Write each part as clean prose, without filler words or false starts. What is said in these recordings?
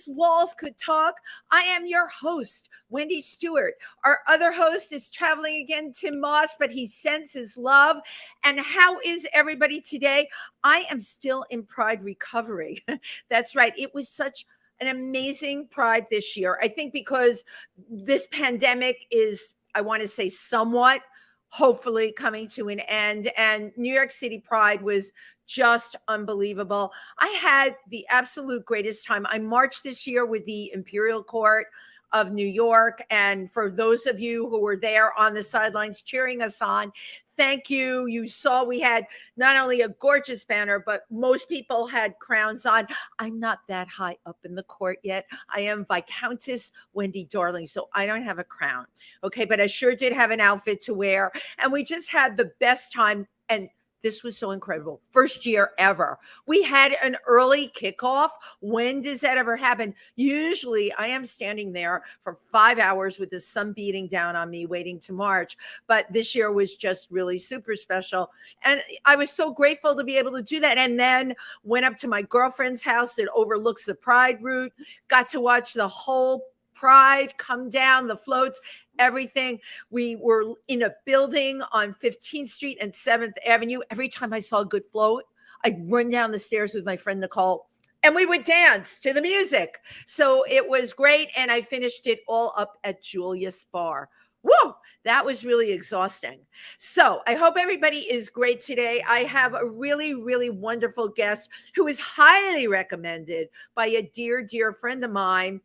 these walls could talk. I am your host, Wendy Stuart. Our other host is traveling again, Tym Moss, but he sends his love. And how is everybody today? I am still in Pride recovery. That's right. It was such an amazing Pride this year. I think because this pandemic is, I want to say, somewhat hopefully coming to an end, and New York City Pride was just unbelievable. I had the absolute greatest time. I marched this year with the Imperial Court of New York, and for those of you who were there on the sidelines cheering us on, thank you. You saw we had not only a gorgeous banner, but most people had crowns on. I'm not that high up in the court yet. I am Viscountess Wendy Darling, so I don't have a crown. Okay, but I sure did have an outfit to wear, and we just had the best time. And this was so incredible. First year ever. We had an early kickoff. When does that ever happen? Usually I am standing there for 5 hours with the sun beating down on me waiting to march. But this year was just really super special. And I was so grateful to be able to do that. And then went up to my girlfriend's house that overlooks the Pride route, got to watch the whole Pride come down, the floats, everything. We were in a building on 15th Street and 7th Avenue. Every time I saw a good float, I'd run down the stairs with my friend Nicole, and we would dance to the music. So it was great. And I finished it all up at Julius Bar. Whoa, that was really exhausting. So I hope everybody is great today. I have a really, really wonderful guest who is highly recommended by a dear, dear friend of mine,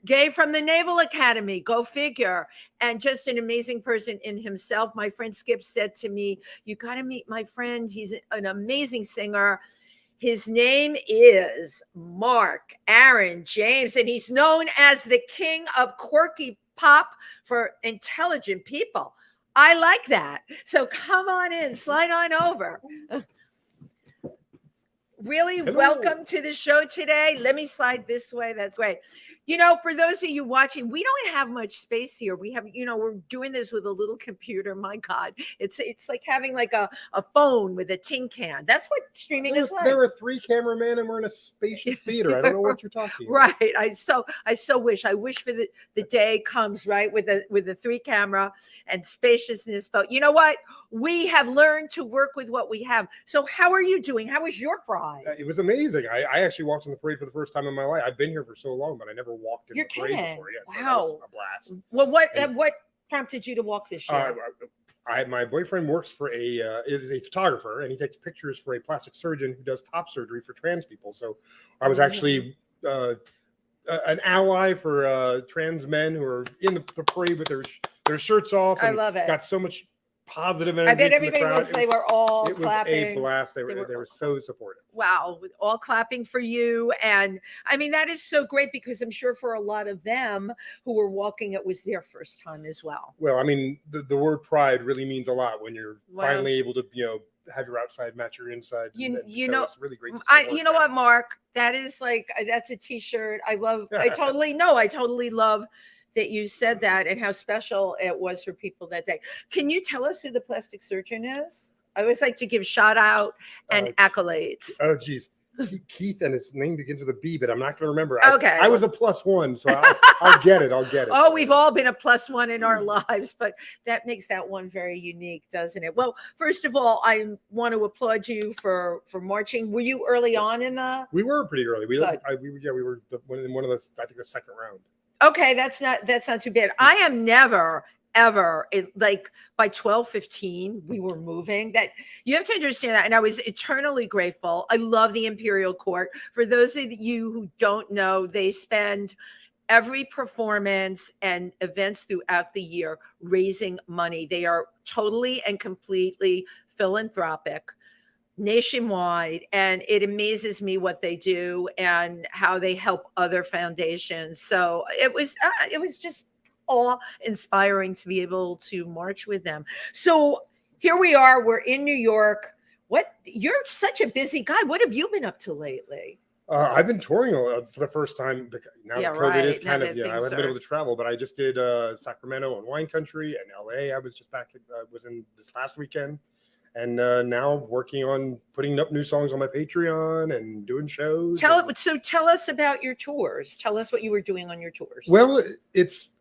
Gay from the Naval Academy, go figure, and just an amazing person in himself. My friend Skip said to me, you got to meet my friend. He's an amazing singer. His name is Mark Aaron James, and he's known as the king of quirky pop for intelligent people. I like that. So come on in, slide on over. Really, hello. Welcome to the show today. Let me slide this way. That's great. You know, for those of you watching, we don't have much space here. We have, we're doing this with a little computer. My God, it's like having like a phone with a tin can. That's what streaming is like. There are 3 cameramen and we're in a spacious theater. I don't know what you're talking about. Right. I so wish for the day comes, right, with the 3 camera and spaciousness. But you know what? We have learned to work with what we have. So how are you doing? How was your Pride? It was amazing. I actually walked in the parade for the first time in my life. I've been here for so long, but I never walked in the parade before. Yes, wow, so that was a blast. Well, what prompted you to walk this year? My boyfriend works for is a photographer, and he takes pictures for a plastic surgeon who does top surgery for trans people. So I was actually an ally for trans men who are in the parade with their shirts off. And I love it. Got so much positive energy. I bet everybody was. They were all clapping. It was a blast. They were so supportive. Wow, all clapping for you. And I mean, that is so great, because I'm sure for a lot of them who were walking, it was their first time as well. Well, I mean, the word pride really means a lot when you're finally able to, have your outside match your inside. It's really great. You know what, Mark? That is that's a t-shirt. I totally love that you said that and how special it was for people that day. Can you tell us who the plastic surgeon is? I always like to give shout out and accolades. Oh, geez. Keith, and his name begins with a B, but I'm not going to remember. Okay. I was a +1, so I'll get it. Oh, we've all been a +1 in our lives, but that makes that one very unique, doesn't it? Well, first of all, I want to applaud you for marching. Were you early on in the? We were pretty early. We were in one of the, I think, the second round. Okay, that's not too bad. I am never ever by 12:15 we were moving. That you have to understand that, and I was eternally grateful. I love the Imperial Court. For those of you who don't know, they spend every performance and events throughout the year raising money. They are totally and completely philanthropic, nationwide, and it amazes me what they do and how they help other foundations. So it was just awe-inspiring to be able to march with them. So here we are, we're in New York. You're such a busy guy. What have you been up to lately? I've been touring for the first time. Now that COVID is kind of, I haven't been able to travel, but I just did Sacramento and wine country and LA. I was just back, was in this last weekend. and now working on putting up new songs on my Patreon and doing shows. Tell us about your tours. Tell us what you were doing on your tours. Well, it's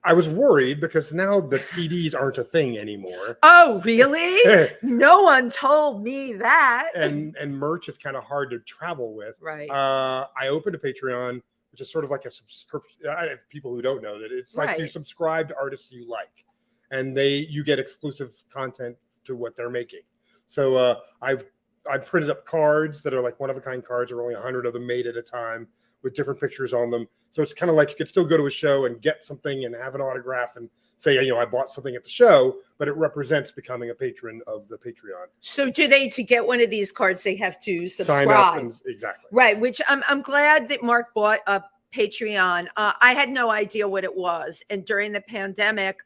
I was worried because now that CDs aren't a thing anymore. Oh, really? No one told me that. And merch is kind of hard to travel with. Right. I opened a Patreon, which is sort of like a subscription. I have people who don't know that it's like you subscribe to artists you like, and you get exclusive content to what they're making. So I printed up cards that are like one-of-a-kind cards. There are only 100 of them made at a time with different pictures on them. So it's kind of like you could still go to a show and get something and have an autograph and say, I bought something at the show, but it represents becoming a patron of the Patreon. So to get one of these cards, they have to subscribe. Sign up. Exactly. Right. Which I'm glad that Mark bought a Patreon. I had no idea what it was. And during the pandemic,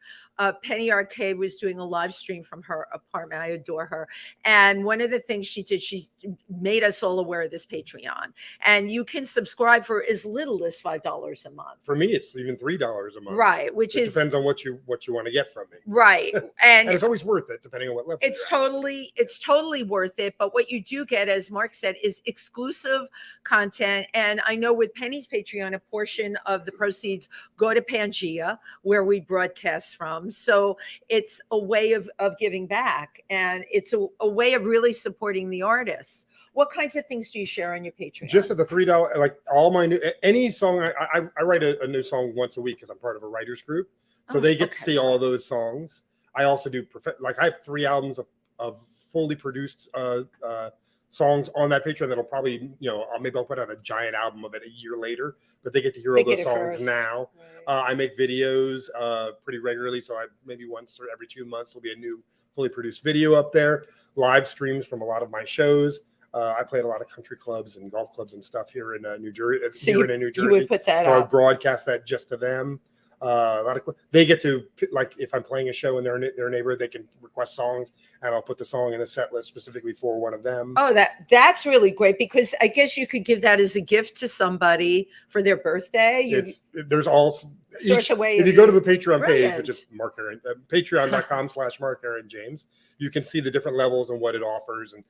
Penny Arcade was doing a live stream from her apartment. I adore her. And one of the things she did, she made us all aware of this Patreon. And you can subscribe for as little as $5 a month. For me, it's even $3 a month. Right. It depends on what you want to get from me. Right. And it's always worth it, depending on what level. It's totally worth it. But what you do get, as Mark said, is exclusive content. And I know with Penny's Patreon, a portion of the proceeds go to PANGEA, where we broadcast from. So it's a way of giving back, and it's a way of really supporting the artists. What kinds of things do you share on your Patreon? Just at the $3, like all my any song. I write a new song once a week because I'm part of a writers group, so they get to see all those songs. I also do I have 3 albums of fully produced songs on that Patreon that'll probably, maybe I'll put out a giant album of it a year later, but they get to hear all those songs first. Now. Right. I make videos pretty regularly, so maybe once or every 2 months there'll be a new fully produced video up there. Live streams from a lot of my shows. I play at a lot of country clubs and golf clubs and stuff here in New Jersey. So you would put that so I broadcast that just to them. They get to, like, if I'm playing a show in their neighborhood, they can request songs, and I'll put the song in the set list specifically for one of them. Oh, that's really great, because I guess you could give that as a gift to somebody for their birthday. There's all if you go to the Patreon page, which is patreon.com/Mark Aaron James, you can see the different levels and what it offers. And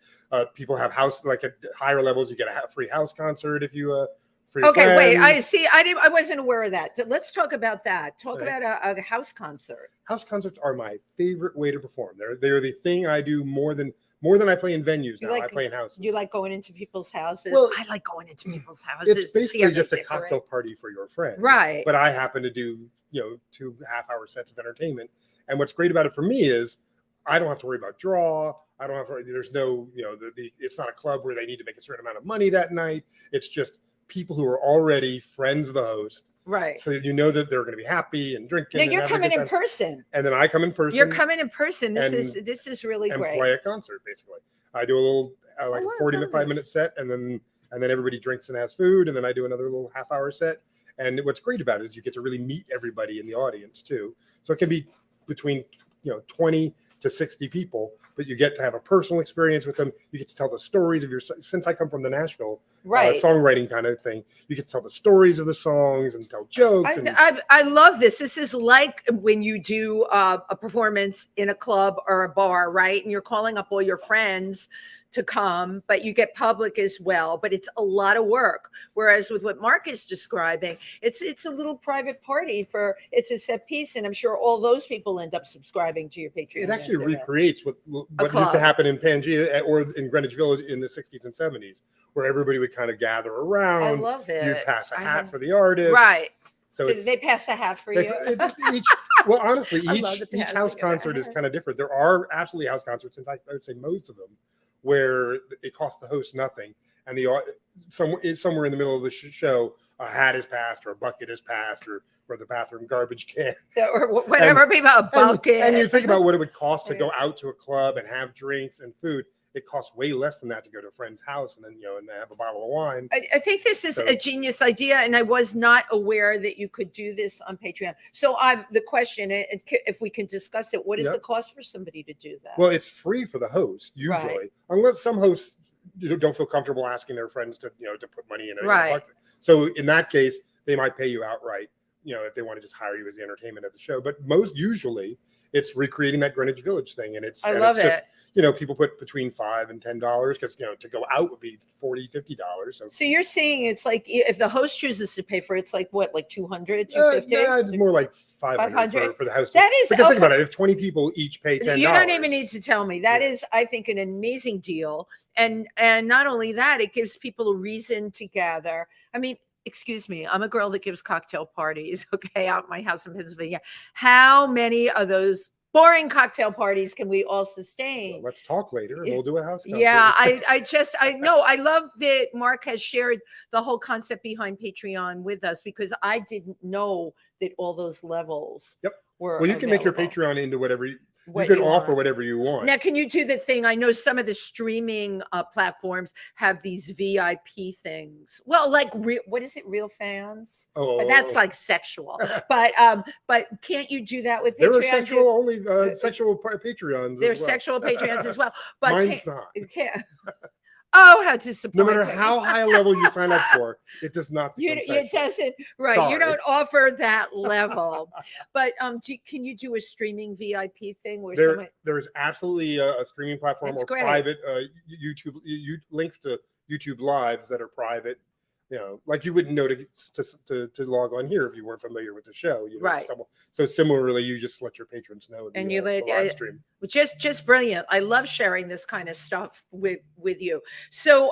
people have like at higher levels, you get a free house concert if you okay, wait. I wasn't aware of that. Let's talk about that. Talk about a house concert. House concerts are my favorite way to perform. They're the thing I do more than I play in venues now. I play in houses. You like going into people's houses? Well, I like going into people's houses. It's basically just a cocktail party for your friends. Right. But I happen to do, 2 half-hour sets of entertainment. And what's great about it for me is I don't have to worry about draw. I don't have to, there's no, it's not a club where they need to make a certain amount of money that night. It's just people who are already friends of the host. Right. So you know that they're going to be happy and drinking. Now you're coming in person. And then I come in person. You're coming in person. This is really great. And play a concert, basically. I do a little a 45-minute set, and then everybody drinks and has food, and then I do another little half-hour set. And what's great about it is you get to really meet everybody in the audience too. So it can be between 20 to 60 people, but you get to have a personal experience with them. You get to tell the stories of since I come from the Nashville songwriting kind of thing, you get to tell the stories of the songs and tell jokes. I love this. This is like when you do a performance in a club or a bar, right? And you're calling up all your friends to come, but you get public as well, but it's a lot of work. Whereas with what Mark is describing, it's a little private party it's a set piece, and I'm sure all those people end up subscribing to your Patreon. It actually recreates what used to happen in PANGEA or in Greenwich Village in the 60s and 70s, where everybody would kind of gather around. I love it. You'd pass a hat for the artist. Right. So did they pass a hat for you? Well, honestly, each house concert is kind of different. There are absolutely house concerts, in fact, I would say most of them, where it costs the host nothing, and somewhere in the middle of the show, a hat is passed, or a bucket is passed, or the bathroom garbage can. So, or whatever, a bucket. And you think about what it would cost to go out to a club and have drinks and food. It costs way less than that to go to a friend's house and then and have a bottle of wine. I think this is a genius idea, and I was not aware that you could do this on Patreon. So the question, if we can discuss it, what is the cost for somebody to do that? Well, it's free for the host usually, unless some hosts don't feel comfortable asking their friends to to put money in it. Right. So in that case, they might pay you outright. if they want to just hire you as the entertainment of the show. But most usually it's recreating that Greenwich Village thing. And it's just, people put between $5 and $10 because, to go out would be $40, $50. So you're saying it's like if the host chooses to pay for it, it's like what, like 200, 250? It's more like 500 for the host. That is, because think about it. If 20 people each pay $10. You don't even need to tell me. That is, I think, an amazing deal. And not only that, it gives people a reason to gather. I mean, excuse me, I'm a girl that gives cocktail parties, okay, out at my house in Pennsylvania. How many of those boring cocktail parties can we all sustain? Well, let's talk later and we'll do a house concert. Yeah, I love that Mark has shared the whole concept behind Patreon with us, because I didn't know that all those levels were Well, you can make your Patreon into whatever you can offer whatever you want. Now, can you do the thing? I know some of the streaming platforms have these VIP things. Well, like what is it? Real fans? That's like sexual. but can't you do that with Patreon? There are sexual Patreons. There's sexual Patreons as well. But mine's not. You can't. Oh, how disappointing. No matter how high a level you sign up for, it does not become sexual. It doesn't, right. Sorry. You don't offer that level. But can you do a streaming VIP thing where there is absolutely a streaming platform private YouTube links to YouTube lives that are private. Like you wouldn't know to log on here if you weren't familiar with the show. Right. So similarly, you just let your patrons know. And you let live stream. Just brilliant. I love sharing this kind of stuff with you. So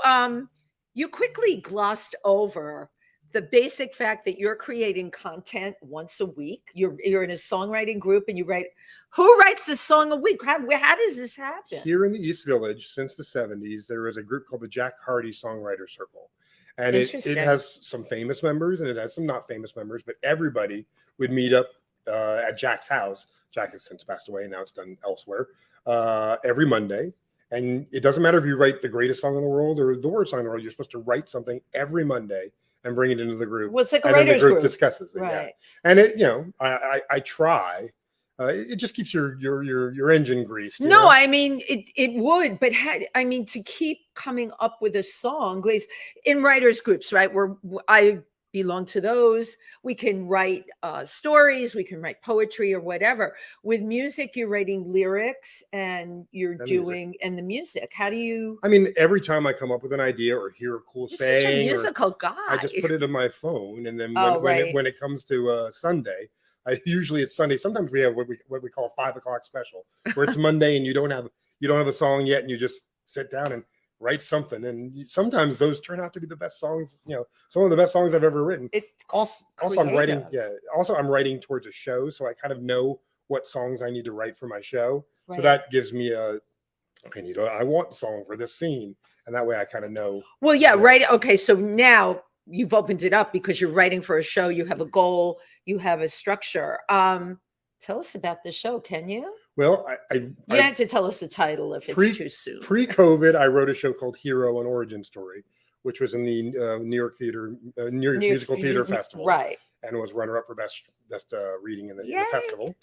you quickly glossed over the basic fact that you're creating content once a week. You're in a songwriting group and you write. Who writes the song a week? How does this happen? Here in the East Village, since the 70s, there was a group called the Jack Hardy Songwriter Circle. And it has some famous members and it has some not famous members, but everybody would meet up at Jack's house. Jack has since passed away. Now it's done elsewhere. Every Monday. And it doesn't matter if you write the greatest song in the world or the worst song in the world. You're supposed to write something every Monday and bring it into the group. Well, it's like a and writer's then the group group discusses it. Right. Yeah. And I try. It just keeps your engine greased. No, I mean it would, but to keep coming up with a song, because in writers groups, right, where I belong to those, we can write stories, we can write poetry or whatever. With music, you're writing lyrics and the music. How do you? I mean, every time I come up with an idea or hear a cool saying, such a musical guy. I just put it in my phone, and then when it comes to Sunday. Usually it's Sunday. Sometimes we have what we call 5 o'clock special, where it's Monday and you don't have a song yet, and you just sit down and write something. And sometimes those turn out to be the best songs. Some of the best songs I've ever written. Also, I'm writing. Yeah. Also, I'm writing towards a show, so I kind of know what songs I need to write for my show. Right. So that gives me I want a song for this scene, and that way I kind of know. Well, yeah, right. Okay, so now you've opened it up because you're writing for a show. You have a goal. You have a structure. Tell us about the show, can you? Well, you have to tell us the title if it's too soon. Pre-COVID, I wrote a show called Hero: An Origin Story, which was in the New York Musical Theater Festival, right? And was runner-up for best reading in the festival.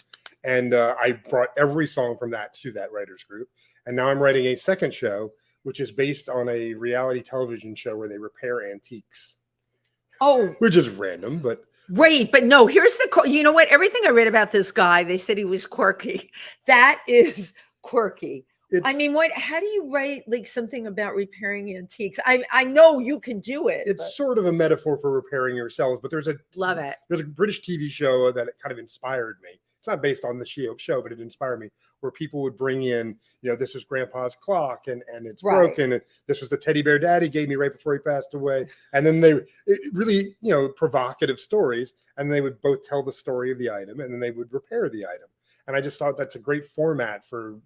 And I brought every song from that to that writers group. And now I'm writing a second show, which is based on a reality television show where they repair antiques. Oh, which is random, but. Wait, but no, here's you know what? Everything I read about this guy, they said he was quirky. That is quirky. How do you write like something about repairing antiques? I know you can do it. It's sort of a metaphor for repairing yourselves, but love it. There's a British TV show that kind of inspired me. It's not based on the show, but it inspired me, where people would bring in, this is Grandpa's clock and it's broken. And this was the teddy bear Daddy gave me right before he passed away. And then really, provocative stories. And they would both tell the story of the item, and then they would repair the item. And I just thought that's a great format for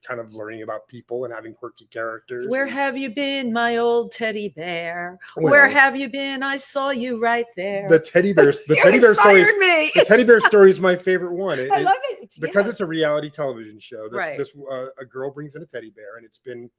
kind of learning about people and having quirky characters. Where have you been, my old teddy bear? Where have you been? I saw you right there. The teddy bear story. The teddy bear story is my favorite one. I love it because it's a reality television show. A girl brings in a teddy bear, and it's been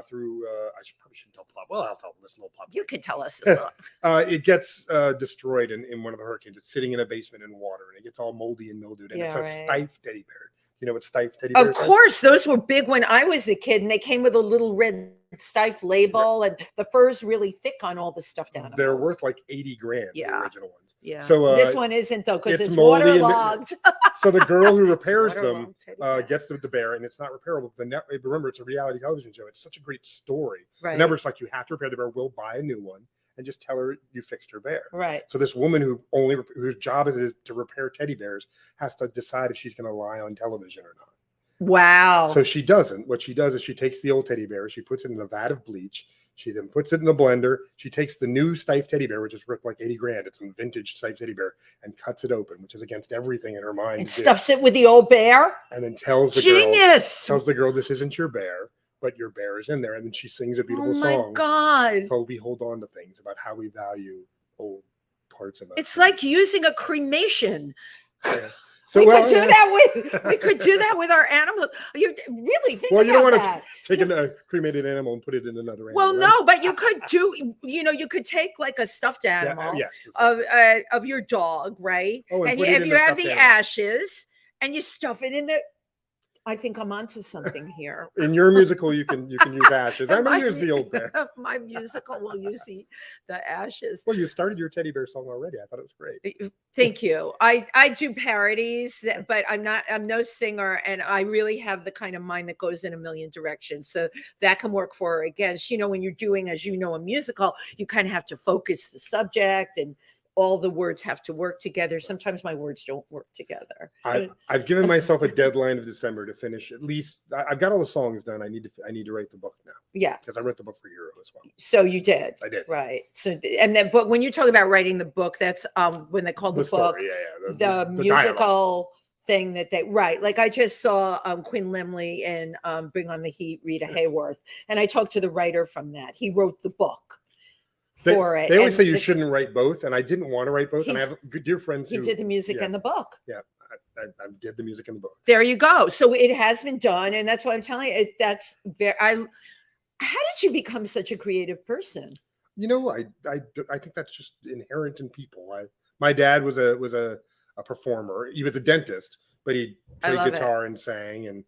through. I probably shouldn't tell plot. Well, I'll tell this little plot. You can tell us this. It gets destroyed in one of the hurricanes. It's sitting in a basement in water, and it gets all moldy and mildewed, and it's a stiff teddy bear. You know what Stife teddy bears Of course, those were big when I was a kid, and they came with a little red Stife label, and the fur's really thick on all the stuffed animals. They're worth like 80 grand, the original ones. Yeah. So this one isn't though, because it's moldy waterlogged. So the girl who repairs them waterlogged, gets the bear, and it's not repairable. Remember, it's a reality television show. It's such a great story. Right. Remember, it's like you have to repair the bear. We'll buy a new one and just tell her you fixed her bear. Right. So this woman whose job is to repair teddy bears has to decide if she's going to lie on television or not. Wow. So she doesn't. What she does is she takes the old teddy bear, she puts it in a vat of bleach. She then puts it in a blender. She takes the new Stife teddy bear, which is worth like 80 grand. It's a vintage Stife teddy bear, and cuts it open, which is against everything in her mind. And stuffs it with the old bear. And then tells the girl, this isn't your bear, but your bear is in there. And then she sings a beautiful song. Oh my God. So we hold on to things about how we value old parts of us. It's like using a cremation. Yeah. So we could do that with our animals. You really think you don't want that. to take a cremated animal and put it in another animal. Well, no, but you could you could take like a stuffed animal of your dog, right? Oh, and if you have the ashes and you stuff it in there. I think I'm onto something here. In your musical, you can use ashes. I'm going to use the old bear. My musical will use the ashes. Well, you started your teddy bear song already. I thought it was great. Thank you. I do parodies, but I'm no singer, and I really have the kind of mind that goes in a million directions. So that can work for or against. When you're doing, as you know, a musical, you kind of have to focus the subject, and all the words have to work together. Sometimes my words don't work together. I've given myself a deadline of December to finish at least. I've got all the songs done. I need to write the book now. Yeah, because I wrote the book for Hero as well. So you did. I did. Right. So but when you talk about writing the book, that's when they call the book story, the musical thing that they write. Like I just saw Quinn Lemley in Bring on the Heat, Rita Hayworth, and I talked to the writer from that. He wrote the book. They always say you shouldn't write both, and I didn't want to write both. And I have good dear friends who did the music and the book. Yeah, I did the music and the book. There you go. So it has been done, and that's why I'm telling you. That's very. How did you become such a creative person? I think that's just inherent in people. My dad was a performer. He was a dentist, but he played guitar and sang, and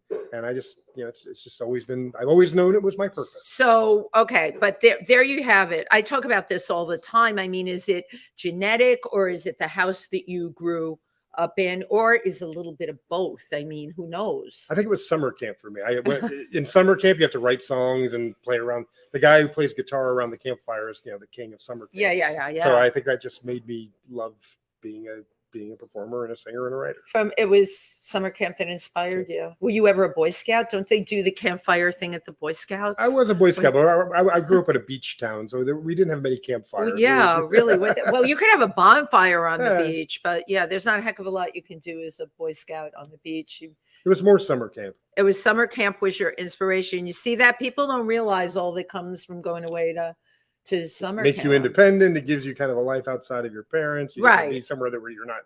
I just it's just always been. I've always known it was my purpose. So okay, but there you have it. I talk about this all the time. I mean, is it genetic, or is it the house that you grew up in, or is a little bit of both? I mean, who knows? I think it was summer camp for me. I went in summer camp. You have to write songs and play around. The guy who plays guitar around the campfire is the king of summer camp. Yeah. So I think that just made me love being a performer and a singer and a writer. It was summer camp that inspired you. Were you ever a Boy Scout? Don't they do the campfire thing at the Boy Scouts? I was a Boy Scout, but I grew up at a beach town, so we didn't have many campfires. Well, yeah, really. Well, you could have a bonfire on the beach, but yeah, there's not a heck of a lot you can do as a Boy Scout on the beach. It was more summer camp. It was summer camp was your inspiration. You see that? People don't realize all that comes from going away to summer makes camp. You independent. It gives you kind of a life outside of your parents. You right. Can be somewhere where you're not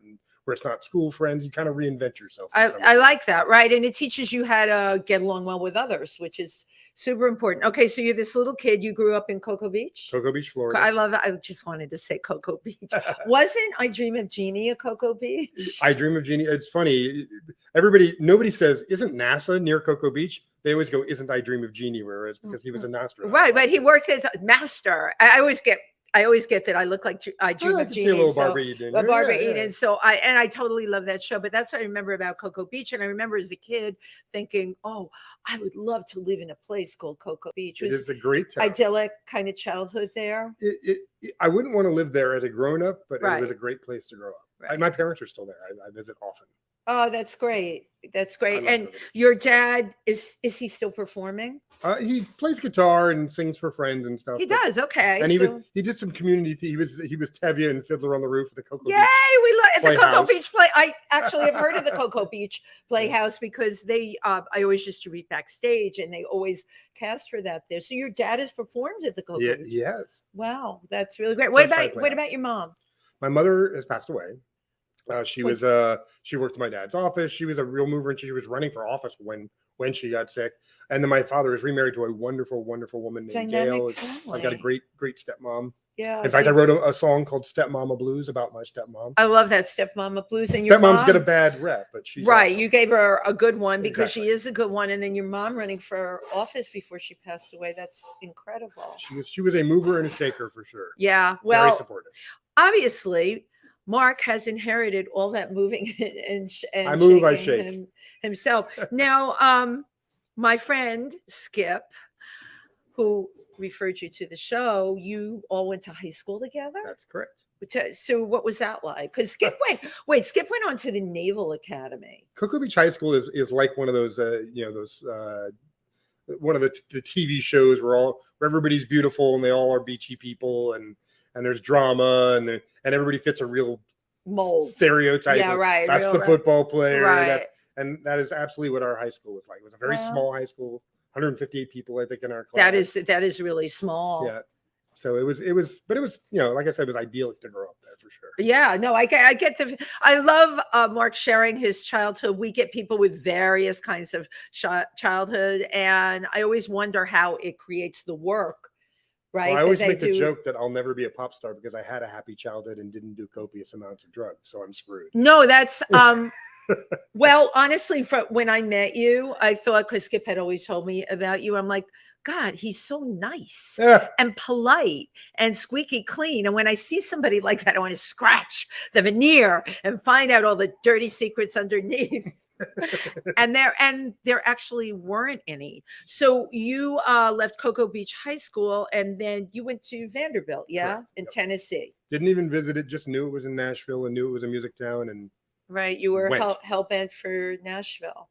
where it's not school friends. You kind of reinvent yourself. I like that. Right. And it teaches you how to get along well with others, which is super important. Okay. So you're this little kid. You grew up in Cocoa Beach? Cocoa Beach, Florida. I love it. I just wanted to say Cocoa Beach. Wasn't I Dream of Jeannie a Cocoa Beach? I Dream of Jeannie. It's funny. Nobody says, isn't NASA near Cocoa Beach? They always go, isn't I Dream of Jeannie? Whereas because he was an astronaut. Right. But he worked as a master. I always get that I look like I Dream of Jeannie. See a little Barbara Eden. Barbara Eden. So I totally love that show. But that's what I remember about Cocoa Beach. And I remember as a kid thinking, oh, I would love to live in a place called Cocoa Beach. It is a great town. Idyllic kind of childhood there. I wouldn't want to live there as a grown up, but right. It was a great place to grow up. Right. My parents are still there. I visit often. Oh, that's great. That's great. And your dad, is he still performing? He plays guitar and sings for friends and stuff. He does. Okay. And he did some community. He was Tevye and Fiddler on the Roof of the Cocoa Beach. Yay! We look at the Cocoa Playhouse. Beach play. I actually have heard of the Cocoa Beach Playhouse because they. I always used to read backstage, and they always cast for that there. So your dad has performed at the Cocoa Beach. Yes. Wow, that's really great. What about your mom? My mother has passed away. She worked in my dad's office. She was a real mover, and she was running for office when she got sick. And then my father is remarried to a wonderful, wonderful woman named Gail. I've got a great stepmom. Yeah. In fact, I wrote a song called Stepmama Blues about my stepmom. I love that Stepmama Blues. And your Stepmoms mom, get a bad rep, but she's right. awesome. You gave her a good one because Exactly. she is a good one. And then your mom running for office before she passed away. That's incredible. She was a mover and a shaker for sure. Yeah. Well, very supportive. Obviously, Mark has inherited all that moving and I move, I shake himself. Now, my friend Skip, who referred you to the show, you all went to high school together? That's correct. So what was that like? Because Skip went on to the Naval Academy. Cocoa Beach High School is like one of those, one of the TV shows where everybody's beautiful and they all are beachy people and there's drama and everybody fits a real mold stereotype. Yeah, right. That's the football player. Right. And that is absolutely what our high school was like. It was a very small high school. 158 people, I think, in our class. That is really small. Yeah. So it was, but it was, like I said, it was idyllic to grow up there for sure. Yeah, no, I love Mark sharing his childhood. We get people with various kinds of childhood, and I always wonder how it creates the work. Right. Well, I always make the joke that I'll never be a pop star because I had a happy childhood and didn't do copious amounts of drugs. So I'm screwed. No, that's well, honestly, when I met you, I thought, because Skip had always told me about you, I'm like, God, he's so nice and polite and squeaky clean. And when I see somebody like that, I want to scratch the veneer and find out all the dirty secrets underneath. and there actually weren't any. So you left Cocoa Beach High School and then you went to Vanderbilt, in Tennessee. Didn't even visit it, just knew it was in Nashville and knew it was a music town. And right, you were hell-bent for Nashville.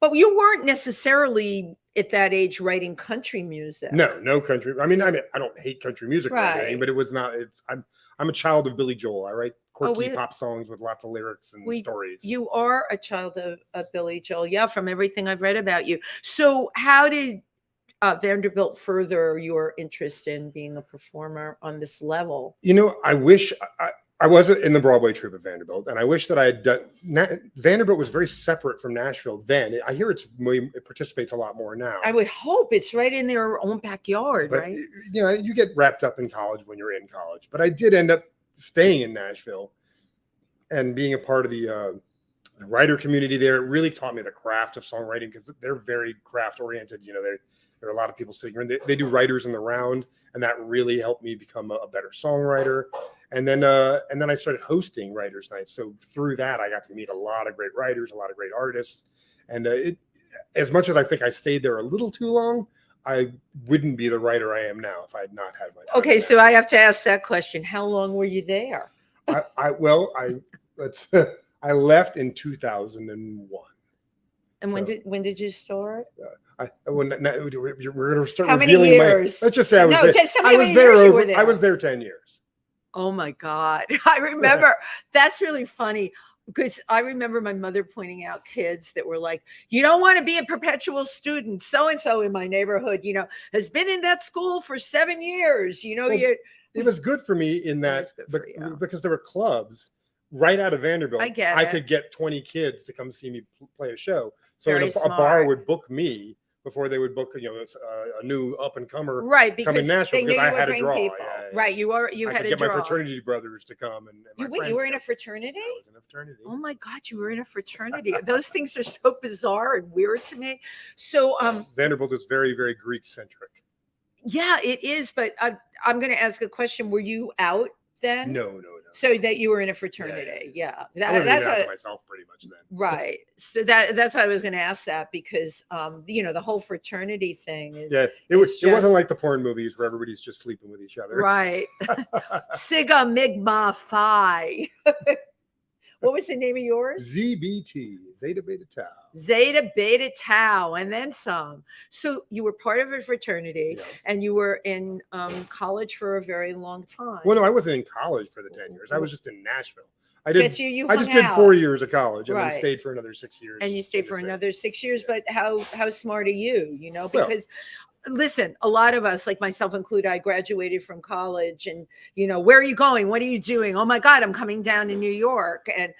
But you weren't necessarily at that age writing country music. No country. I mean, I don't hate country music or anything, but it was not. I'm a child of Billy Joel. I write quirky pop songs with lots of lyrics and stories. You are a child of Billy Joel, from everything I've read about you. So how did Vanderbilt further your interest in being a performer on this level? I wish I wasn't in the Broadway troupe at Vanderbilt, and I wish that I had done. Vanderbilt was very separate from Nashville then. I hear it participates a lot more now. I would hope it's right in their own backyard, but, right? You get wrapped up in college when you're in college. But I did end up staying in Nashville and being a part of the writer community there. It really taught me the craft of songwriting because they're very craft oriented. There are a lot of people sitting here, and they do writers in the round, and that really helped me become a better songwriter. And then I started hosting writers' nights. So through that, I got to meet a lot of great writers, a lot of great artists. And as much as I think I stayed there a little too long, I wouldn't be the writer I am now if I had not had my time. Okay, so I have to ask that question: how long were you there? I left in 2001. And when did you start? We're going to start how revealing many years? Let's just say I was there. I was there 10 years. Oh my God. I remember. That's really funny because I remember my mother pointing out kids that were like, you don't want to be a perpetual student. So-and-so in my neighborhood, has been in that school for 7 years. It was good for me in that because there were clubs right out of Vanderbilt. I could get 20 kids to come see me play a show. So a bar would book me before they would book, a new up and comer, right? Because come in Nashville because I had a draw. Right, you had a get draw. My fraternity brothers to come and you were in a fraternity. I was in a fraternity. Oh my God, you were in a fraternity. Those things are so bizarre and weird to me. So Vanderbilt is very, very Greek centric. Yeah, it is. But I'm going to ask a question. Were you out then? No. So that you were in a fraternity, I wasn't even out to myself pretty much then. Right. So that's why I was going to ask that because the whole fraternity thing is. Yeah, it wasn't like the porn movies where everybody's just sleeping with each other. Right. Sigma Migma Phi. What was the name of yours? ZBT, Zeta Beta Tau. Zeta Beta Tau, and then some. So you were part of a fraternity, and you were in college for a very long time. Well, no, I wasn't in college for the 10 years. I was just in Nashville. I just did did 4 years of college and then stayed for another 6 years. And you stayed for another 6 years, but how smart are you? Because. Listen, a lot of us, like myself included, I graduated from college and, where are you going? What are you doing? Oh my God, I'm coming down to New York. And,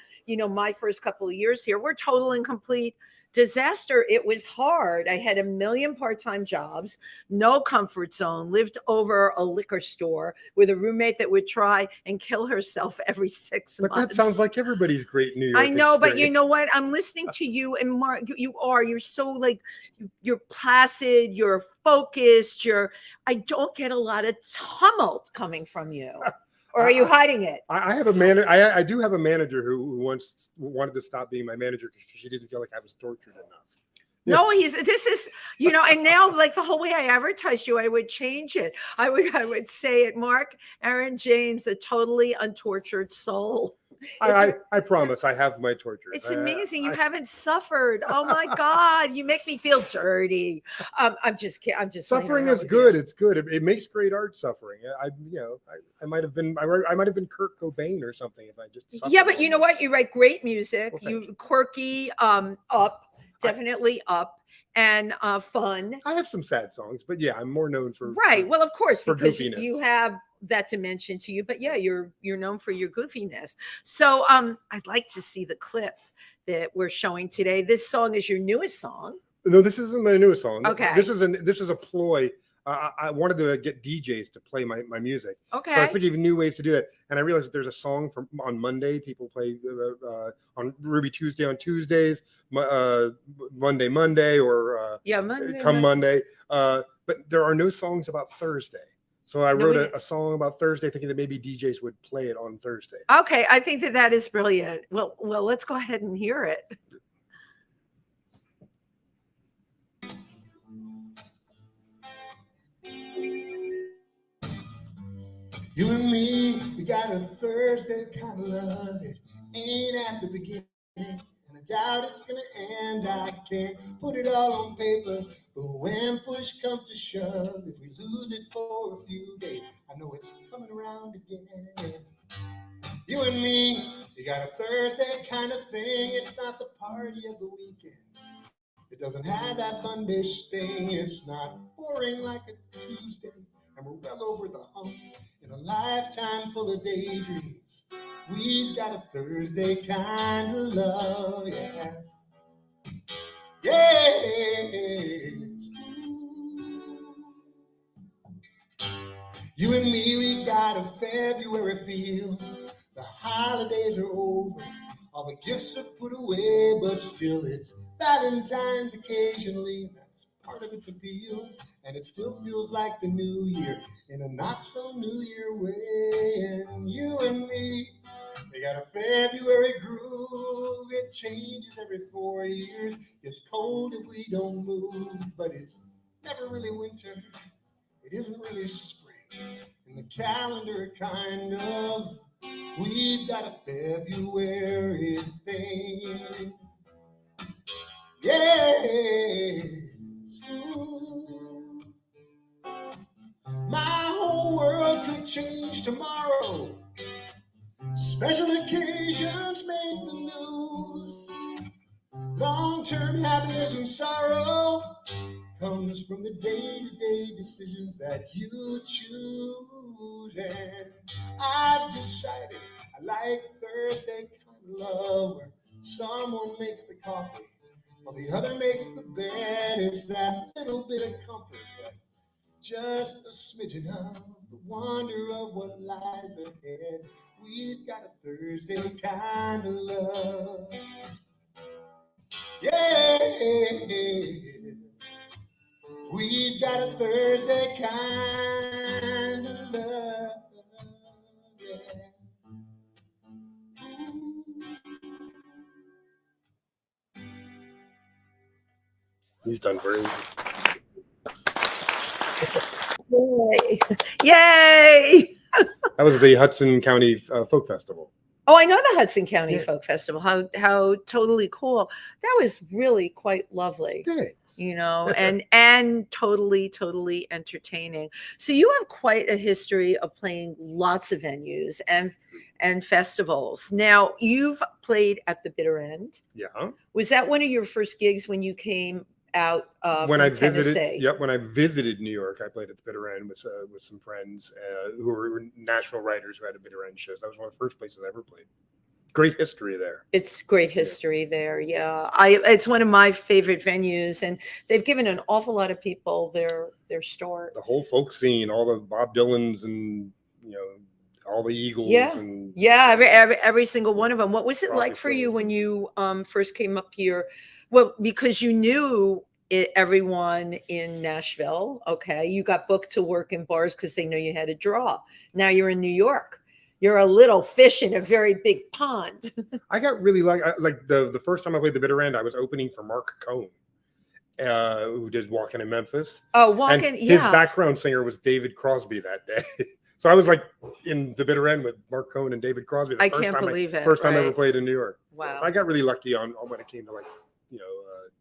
my first couple of years here were total and complete disaster. It was hard. I had a million part-time jobs, no comfort zone, lived over a liquor store with a roommate that would try and kill herself every 6 But months. that sounds like everybody's great New York I know, but you know experience. what? I'm listening to you, and Mark, you're so like, you're placid, you're focused, I don't get a lot of tumult coming from you. Or are you hiding it? I have a manager. I do have a manager who once wanted to stop being my manager because she didn't feel like I was tortured enough. No, this is, and now like the whole way I advertised you, I would change it. I would say it, Mark Aaron James, a totally untortured soul. I promise I have my torture. It's amazing. You haven't suffered. Oh my God. You make me feel dirty. I'm just kidding. I'm just suffering is good. It's good. It makes great art, suffering. I might have been Kurt Cobain or something if I just suffered. Yeah, but you know what? You write great music. Well, you quirky, definitely up and fun. I have some sad songs, but yeah, I'm more known for right. Well, of course, because goofiness. You have that dimension to you, but yeah, you're known for your goofiness. So I'd like to see the clip that we're showing today. This song is your newest song. No, this isn't my newest song. Okay. This was a ploy. I wanted to get DJs to play my music. Okay. So I was thinking of new ways to do that, and I realized that there's a song on Monday. People play on Ruby Tuesday on Tuesdays, Monday, or come Monday. But there are no songs about Thursday. So I wrote a song about Thursday, thinking that maybe DJs would play it on Thursday. Okay, I think that is brilliant. Well, let's go ahead and hear it. You and me, we got a Thursday kind of love. It ain't at the beginning, and I doubt it's gonna end. I can't put it all on paper, but when push comes to shove, if we lose it for a few days, I know it's coming around again. You and me, we got a Thursday kind of thing. It's not the party of the weekend. It doesn't have that Monday sting. It's not boring like a Tuesday. And we're well over the hump in a lifetime full of daydreams. We've got a Thursday kind of love, yeah. Yeah. You and me, we got a February feel. The holidays are over. All the gifts are put away, but still it's Valentine's occasionally. That's part of its appeal. And it still feels like the new year in a not so new year way. And you and me, we got a February groove. It changes every 4 years. It's cold if we don't move, but it's never really winter. It isn't really spring. In the calendar, kind of. We've got a February thing. Yes. Ooh. My whole world could change tomorrow. Special occasions make the news. Long-term happiness and sorrow comes from the day-to-day decisions that you choose. And I've decided I like Thursday kind of love, where someone makes the coffee while the other makes the bed. It's that little bit of comfort, but just a smidgen of the wonder of what lies ahead. We've got a Thursday kind of love. Yeah. We've got a Thursday kind of love. Yeah. He's done very. Yay! Yay! That was the Hudson County Folk Festival. Oh, I know the Hudson County Folk Festival. How totally cool. That was really quite lovely. Thanks. And totally entertaining. So you have quite a history of playing lots of venues and festivals. Now, you've played at the Bitter End. Yeah. Was that one of your first gigs when you came out when I visited? Tennessee? Yep. When I visited New York, I played at the Bitter End with some friends who were Nashville writers who had a Bitter End shows. That was one of the first places I ever played. great history there. It's great history there. Yeah. It's one of my favorite venues, and they've given an awful lot of people their start. The whole folk scene, all the Bob Dylans and, all the Eagles Yeah. and Yeah. Every single one of them. What was it like for you when you first came up here? Well, because you knew everyone in Nashville. Okay. You got booked to work in bars because they know you had a draw. Now you're in New York. You're a little fish in a very big pond. I got really like the first time I played the bitter end, I was opening for Mark Cohn, who did Walking in Memphis. Oh, Walking, and his background singer was David Crosby that day. So I was like in the bitter end with Mark Cohn and David Crosby. I can't believe it. First time I ever played in New York. Wow. So I got really lucky on when it came to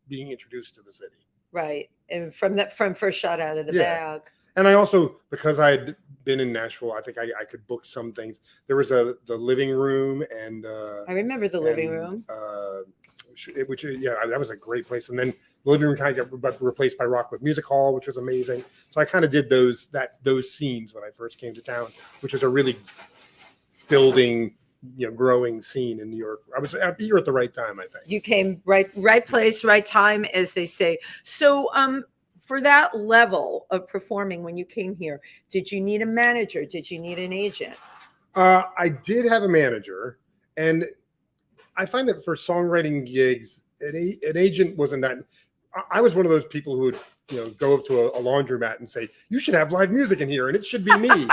being introduced to the city. Right. And from first shot out of the bag. And I also, because I had been in Nashville, I think I could book some things. There was the living room, and I remember the living room. That was a great place. And then the living room kind of got replaced by Rockwood Music Hall, which was amazing. So I kind of did those scenes when I first came to town, which was a really building, growing scene in New York. You're at the right time, I think. You came right place, right time, as they say. So for that level of performing when you came here, did you need a manager? Did you need an agent? I did have a manager, and I find that for songwriting gigs, an agent wasn't that. I was one of those people who would go up to a laundromat and say, "You should have live music in here, and it should be me."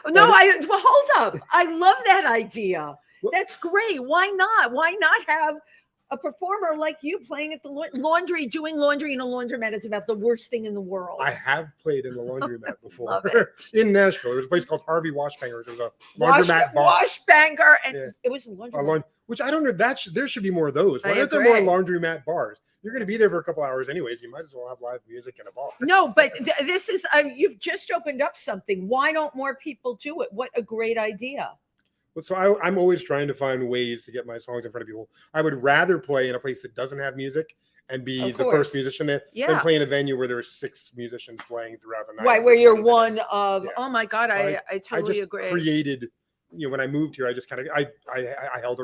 No, hold up. I love that idea. That's great. Why not? Why not have a performer like you playing at the laundry, doing laundry in a laundromat? It's about the worst thing in the world. I have played in a laundromat before in Nashville. There was a place called Harvey Washbangers. There was a laundromat bar. Washbanger, and it was a laundromat. Which I don't know. There should be more of those. Why aren't there more laundromat bars? You're going to be there for a couple hours anyways. You might as well have live music in a bar. No, but this is you've just opened up something. Why don't more people do it? What a great idea. So I'm always trying to find ways to get my songs in front of people. I would rather play in a place that doesn't have music and be the first musician there than play in a venue where there are 6 musicians playing throughout the night. Right, where you're one of. Oh my God, so I totally agree. Created. When I moved here, I just kind of I held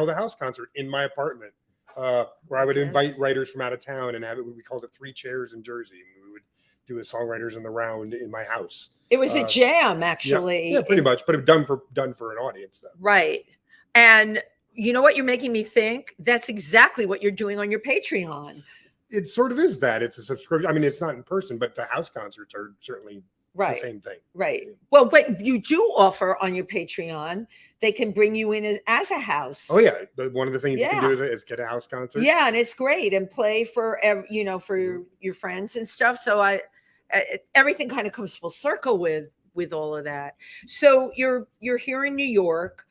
a house concert in my apartment where I would invite writers from out of town and have it. We called it 3 Chairs in Jersey. And we would do a songwriters in the round in my house. It was a jam, actually. Yeah, pretty much, but done for an audience, though. Right. And you know what you're making me think? That's exactly what you're doing on your Patreon. It sort of is that. It's a subscription. I mean, it's not in person, but the house concerts are certainly the same thing. Right. Well, but you do offer on your Patreon, they can bring you in as a house. Oh, yeah. One of the things you can do is get a house concert. Yeah, and it's great. And play for, your friends and stuff. So everything kind of comes full circle with all of that. So you're here in New York.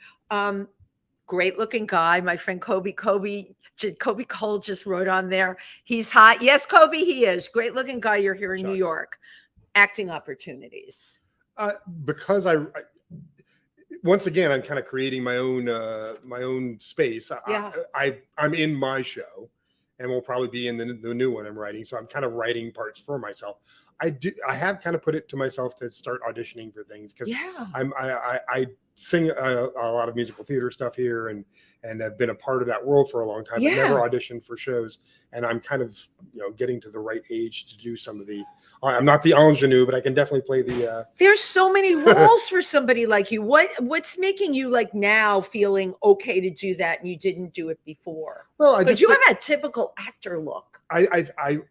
Great looking guy. My friend Kobe Cole just wrote on there. He's hot. Yes, Kobe, he is. Great looking guy. You're here in New York. Acting opportunities. Because once again, I'm kind of creating my own space. I'm in my show, and we'll probably be in the new one I'm writing. So I'm kind of writing parts for myself. I have kind of put it to myself to start auditioning for things because I sing a lot of musical theater stuff here and have been a part of that world for a long time. I've never auditioned for shows, and I'm kind of getting to the right age to do some of the. I'm not the ingenue, but I can definitely play the. There's so many roles for somebody like you. What's making you like now feeling okay to do that and you didn't do it before? Well, because you have a typical actor look. I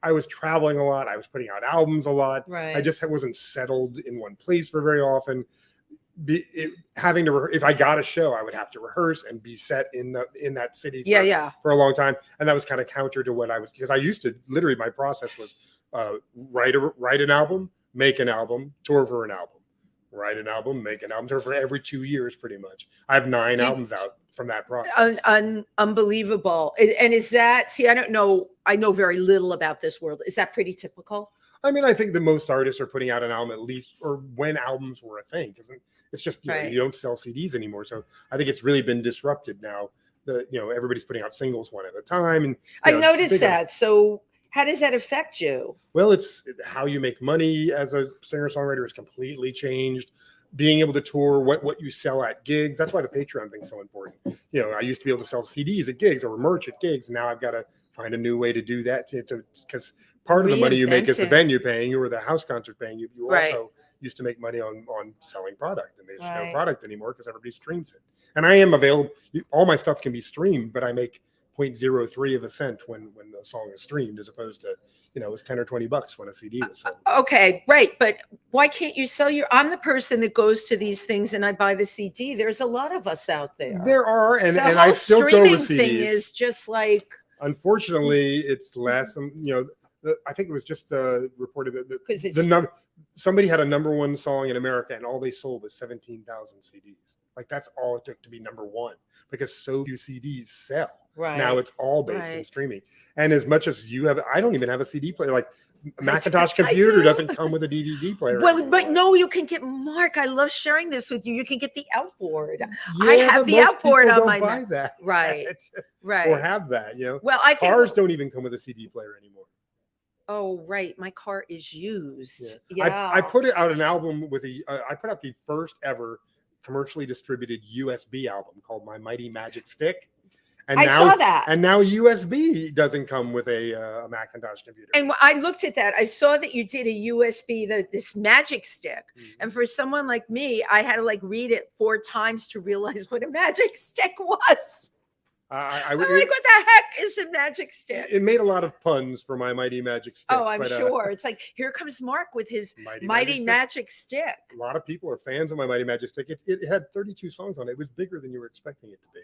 was traveling a lot. I was putting out albums a lot. Right. I just wasn't settled in one place for very often. Having to if I got a show, I would have to rehearse and be set in that city for a long time, and that was kind of counter to what I was, because I used to literally, my process was write an album, make an album, tour for an album, write an album, make an album, tour for every 2 years pretty much. I have 9 albums out from that process. Unbelievable. And is that, I don't know, I know very little about this world. Is that pretty typical? I mean, I think that most artists are putting out an album at least, or when albums were a thing, because it's just you don't sell CDs anymore. So I think it's really been disrupted now. Everybody's putting out singles one at a time, and I noticed that. So how does that affect you? Well, it's how you make money as a singer-songwriter has completely changed. being able to tour, what you sell at gigs. That's why the Patreon thing's so important. You know, I used to be able to sell CDs at gigs or merch at gigs. Now I've got to find a new way to do that because part of the money you make is the venue paying you or the house concert paying you. You also used to make money on selling product, and there's no product anymore because everybody streams it. And I am available. All my stuff can be streamed, but I make 0.03 of a cent when the song is streamed, as opposed to, you know, it's 10 or 20 bucks when a CD was sold. Okay, right. But why can't you sell I'm the person that goes to these things and I buy the CD. There's a lot of us out there. There are, and the I still go with CDs. Thing is just like, unfortunately, it's less. You know, I think it was just reported that somebody had a #1 song in America, and all they sold was 17,000 CDs. Like, that's all it took to be #1, because so few CDs sell. Right. Now it's all based in streaming. And as much as you have, I don't even have a CD player. Like, a Macintosh computer doesn't come with a DVD player. Well, anymore. But no, you can get, Mark, I love sharing this with you. You can get the outboard. I have the outboard on my buy that. Right. Right. Or have that, you know. Well, cars don't even come with a CD player anymore. Oh, right. My car is used. Yeah. I put out an album with I put out the first ever commercially distributed USB album called My Mighty Magic Stick. And I saw that. And now USB doesn't come with a Macintosh computer. And I looked at that. I saw that you did a USB, this Magic Stick. Mm-hmm. And for someone like me, I had to like read it 4 times to realize what a Magic Stick was. I'm like, what the heck is a Magic Stick? It made a lot of puns for My Mighty Magic Stick. Oh, I'm sure. It's like, here comes Mark with his Mighty Magic Stick. A lot of people are fans of My Mighty Magic Stick. It had 32 songs on it. It was bigger than you were expecting it to be.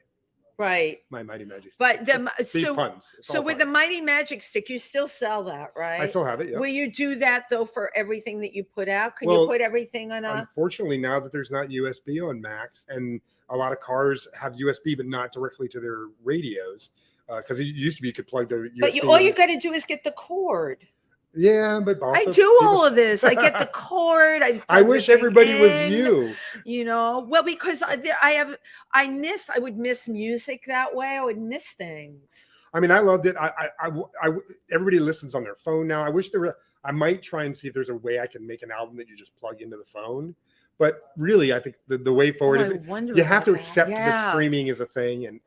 Right. My Mighty Magic Stick. But puns. So with the Mighty Magic Stick, you still sell that, right? I still have it, yeah. Will you do that, though, for everything that you put out? Can you put everything on unfortunately, now that there's not USB on Macs, and a lot of cars have USB, but not directly to their radios, because it used to be you could plug the USB. But all you got to do is get the cord. Yeah, but also I do all of this. I get the cord. I wish everybody was you. You know, well, because I would miss music that way. I would miss things. I mean, I loved it. Everybody listens on their phone now. I wish I might try and see if there's a way I can make an album that you just plug into the phone. But really, I think the way forward is you have to accept that streaming is a thing and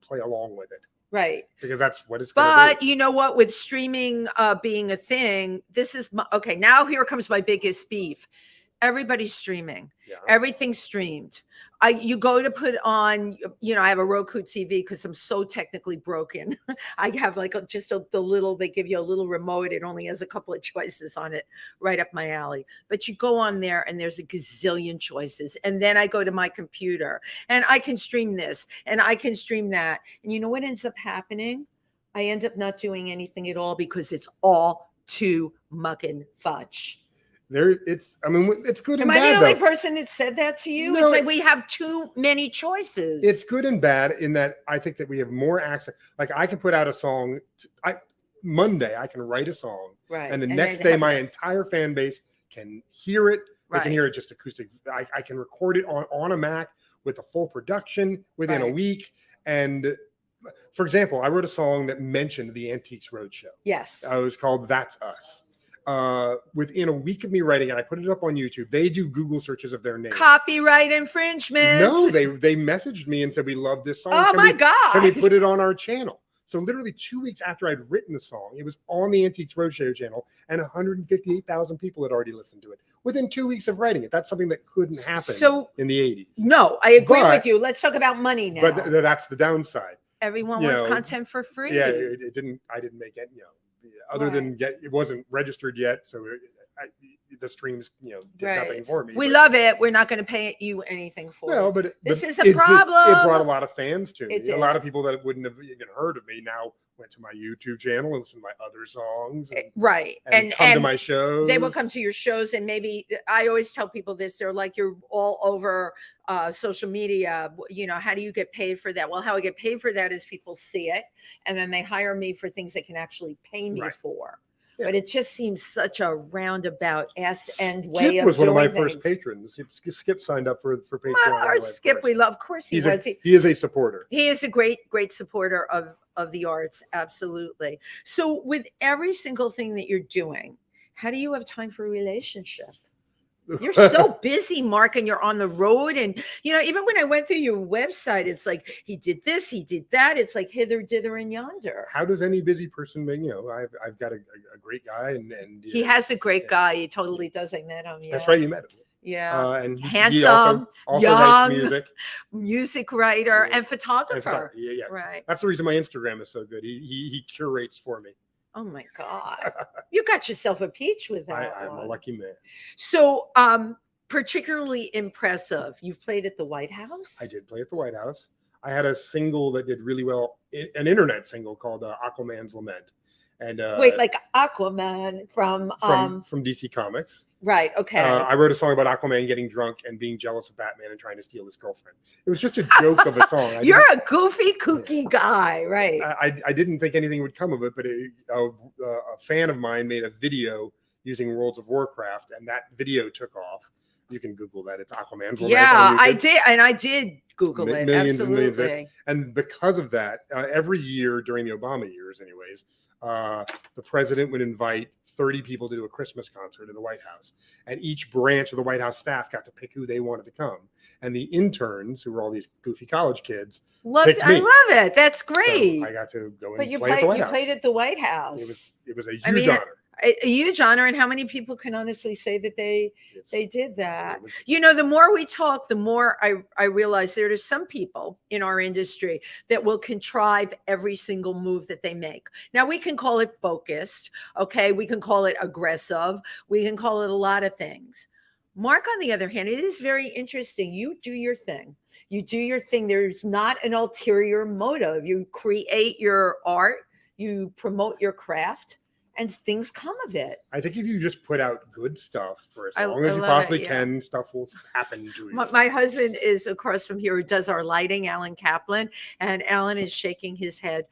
play along with it. Right. Because that's what it's going to be. But you know what? With streaming being a thing, this is okay. Now here comes my biggest beef. Everybody's streaming. Yeah. Everything's streamed. You go to put on, you know, I have a Roku TV because I'm so technically broken. I have like the little, they give you a little remote. It only has a couple of choices on it, right up my alley. But you go on there and there's a gazillion choices. And then I go to my computer and I can stream this and I can stream that. And you know what ends up happening? I end up not doing anything at all because it's all too mucking fudge. It's good and bad. Am I the only person that said that to you? No, it's like we have too many choices. It's good and bad in that I think that we have more access. Like, I can put out a song. Monday, I can write a song. Right. And the next day, my entire fan base can hear it. They can hear it just acoustic. I can record it on a Mac with a full production within a week. And for example, I wrote a song that mentioned the Antiques Roadshow. Yes. It was called That's Us. Within a week of me writing it, I put it up on YouTube. They do Google searches of their name. Copyright infringement. No, they messaged me and said, we love this song. Oh my God. Can we put it on our channel? So literally 2 weeks after I'd written the song, it was on the Antiques Roadshow channel, and 158,000 people had already listened to it within 2 weeks of writing it. That's something that couldn't happen in the 80s. No, I agree with you. Let's talk about money now. But that's the downside. Everyone wants content for free. Yeah, I didn't make it, other than it wasn't registered yet, so the streams, did nothing for me. We love it. We're not going to pay you anything for it. No, but this is a problem. It brought a lot of fans to me. A lot of people that wouldn't have even heard of me now went to my YouTube channel and listened to my other songs. And come to my shows. They will come to your shows, and maybe I always tell people this. They're like, you're all over social media. How do you get paid for that? Well, how I get paid for that is people see it, and then they hire me for things they can actually pay me for. Yeah. But it just seems such a roundabout ass-end way of doing things. Skip was one of my first patrons. Skip signed up for Patreon. Our Skip, we love. Of course he was. He is a supporter. He is a great supporter of the arts. Absolutely. So with every single thing that you're doing, how do you have time for a relationship? You're so busy, Mark, and you're on the road. And, even when I went through your website, it's like, he did this, he did that. It's like hither, dither, and yonder. How does any busy person make, I've got a great guy and he has a great guy. He totally does. I met him. Yeah. That's right. You met him. Yeah. And handsome, he also young, writes music writer, and photographer. Yeah. Right. That's the reason my Instagram is so good. He curates for me. Oh my God. You got yourself a peach with that. I'm a lucky man. So, particularly impressive. You've played at the White House? I did play at the White House. I had a single that did really well, an internet single called Aquaman's Lament. And wait, like Aquaman from DC Comics. Right. Okay. I wrote a song about Aquaman getting drunk and being jealous of Batman and trying to steal his girlfriend. It was just a joke of a song. You're a goofy, kooky guy, right? I didn't think anything would come of it, but a fan of mine made a video using World of Warcraft, and that video took off. You can Google that. It's Aquaman's Lament. Yeah, I did Google it. Millions and millions of Absolutely. hits. And because of that, every year during the Obama years, anyways, the president would invite 30 people to do a Christmas concert in the White House, and each branch of the White House staff got to pick who they wanted to come. And the interns, who were all these goofy college kids, picked me. I love it. That's great. So I got to go But and you play at the White House. played at the White House. It was a huge honor. A huge honor. And how many people can honestly say that they did that? Was, the more we talk, the more I realize there are some people in our industry that will contrive every single move that they make. Now, we can call it focused. Okay. We can call it aggressive. We can call it a lot of things. Mark, on the other hand, it is very interesting. You do your thing. You do your thing. There's not an ulterior motive. You create your art. You promote your craft. And things come of it. I think if you just put out good stuff for as long as you possibly can, stuff will happen to you. My husband is across from here who does our lighting, Alan Kaplan, and Alan is shaking his head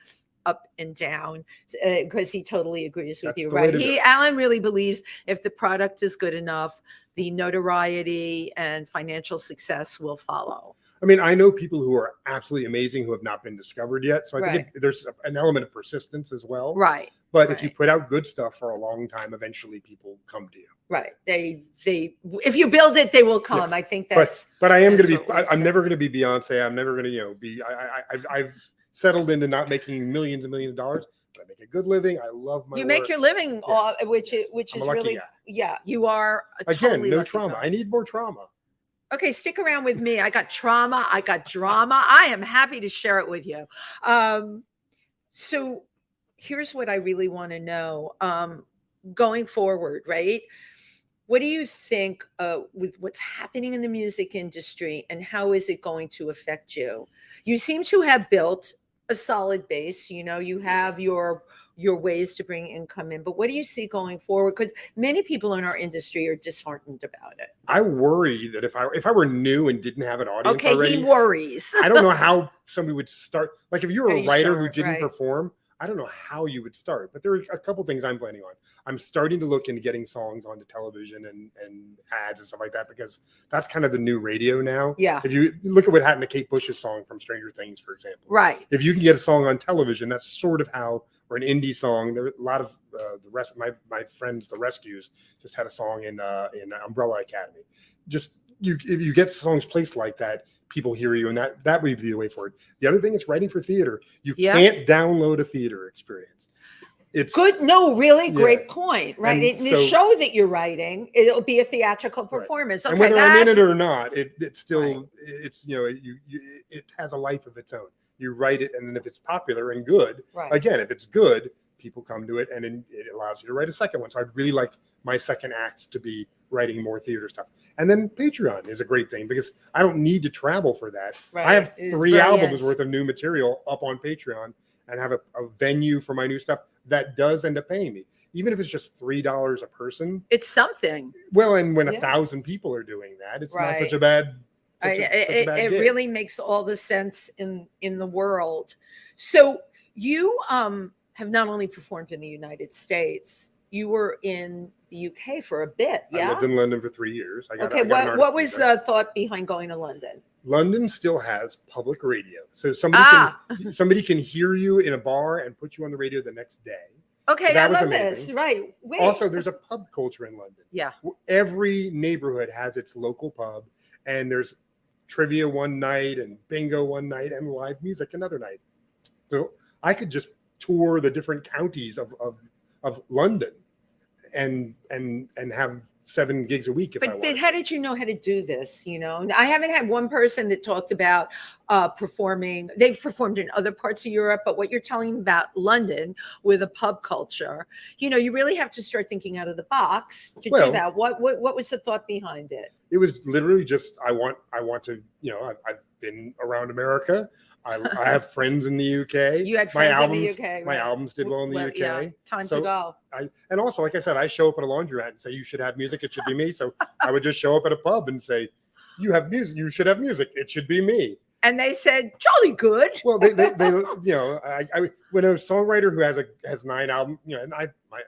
up and down because he totally agrees with you, right? Alan really believes if the product is good enough, the notoriety and financial success will follow. I mean, I know people who are absolutely amazing who have not been discovered yet. So I think there's an element of persistence as well. Right. But if you put out good stuff for a long time, eventually people come to you. Right. They if you build it, they will come. Yes. I think that's. But I am going to be. I'm never going to be Beyonce. I'm never going to be. I've settled into not making millions and millions of dollars. But I make a good living. I love my. You make your living, which is really guy. Yeah. You are again no trauma. I need more trauma. Okay, stick around with me. I got trauma. I got drama. I am happy to share it with you. So here's what I really want to know. Going forward, right? What do you think with what's happening in the music industry, and how is it going to affect you? You seem to have built a solid base. You have your ways to bring income in, but what do you see going forward? Because many people in our industry are disheartened about it. I worry that if I were new and didn't have an audience already, he worries. I don't know how somebody would start. Like if you're a writer who didn't perform, I don't know how you would start. But there are a couple things I'm planning on. I'm starting to look into getting songs onto television and ads and stuff like that, because that's kind of the new radio now. Yeah. If you look at what happened to Kate Bush's song from Stranger Things, for example. Right. If you can get a song on television, that's sort of how, or an indie song. There are a lot of the rest of my friends, the Rescues, just had a song in Umbrella Academy. Just if you get songs placed like that, people hear you, and that would be the way forward. The other thing is writing for theater. You can't download a theater experience. It's good. No, really great point. Right. The show that you're writing, it'll be a theatrical performance. Okay, and whether I'm in it or not, it's still it has a life of its own. You write it, and then if it's popular and good, again, if it's good, people come to it, and then it allows you to write a second one. So I'd really like my second act to be writing more theater stuff. And then Patreon is a great thing because I don't need to travel for that. I have 3 albums worth of new material up on Patreon, and have a venue for my new stuff that does end up paying me. Even if it's just $3 a person. It's something. Well, and when 1,000 people are doing that, it's not such a bad it really makes all the sense in the world. So you have not only performed in the United States, you were in the UK for a bit. Yeah, I lived in London for 3 years. What was the thought behind going to London? London still has public radio, so somebody can hear you in a bar and put you on the radio the next day. Okay, That I was love this. amazing. Right. Wait. Also, there's a pub culture in London. Yeah. Every neighborhood has its local pub, and there's trivia one night and bingo one night and live music another night. So I could just tour the different counties of London and have 7 gigs a week if I But wanted. how did you know how to do this? You know, I haven't had one person that talked about performing. They've performed in other parts of Europe, but what you're telling me about London with a pub culture, you know, you really have to start thinking out of the box to do that. What was the thought behind it? It was literally just I want to, you know, I've been around America. I have friends in the UK. You had friends in the UK. My Right. albums did well in the UK. Yeah, time to go. And also, like I said, I show up at a laundromat and say, you should have music. It should be me. So I would just show up at a pub and say, you have music. You should have music. It should be me. And they said, jolly good. Well, they you know, I when a songwriter who has 9 albums, you know, and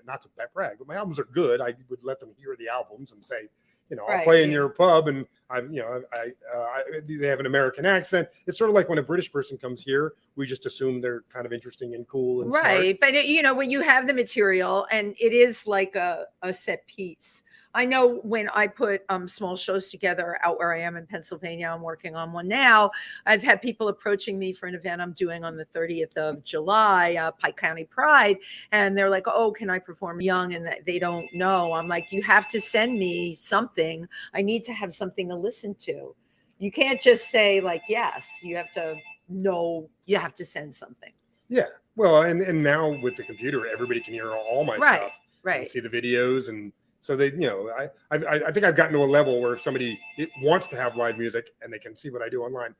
not to brag, but my albums are good. I would let them hear the albums and say, you know, I'll play in your pub, and they have an American accent. It's sort of like when a British person comes here, we just assume they're kind of interesting and cool and right. smart. But you know, when you have the material and it is like a set piece. I know when I put small shows together out where I am in Pennsylvania, I'm working on one now. I've had people approaching me for an event I'm doing on the 30th of July, Pike County Pride. And they're like, oh, can I perform young? And they don't know. I'm like, you have to send me something. I need to have something to listen to. You can't just say like, yes, you have to know, you have to send something. Yeah. Well, and now with the computer, everybody can hear all my stuff. Right. And see the videos. And so they, you know, I think I've gotten to a level where if somebody wants to have live music and they can see what I do online,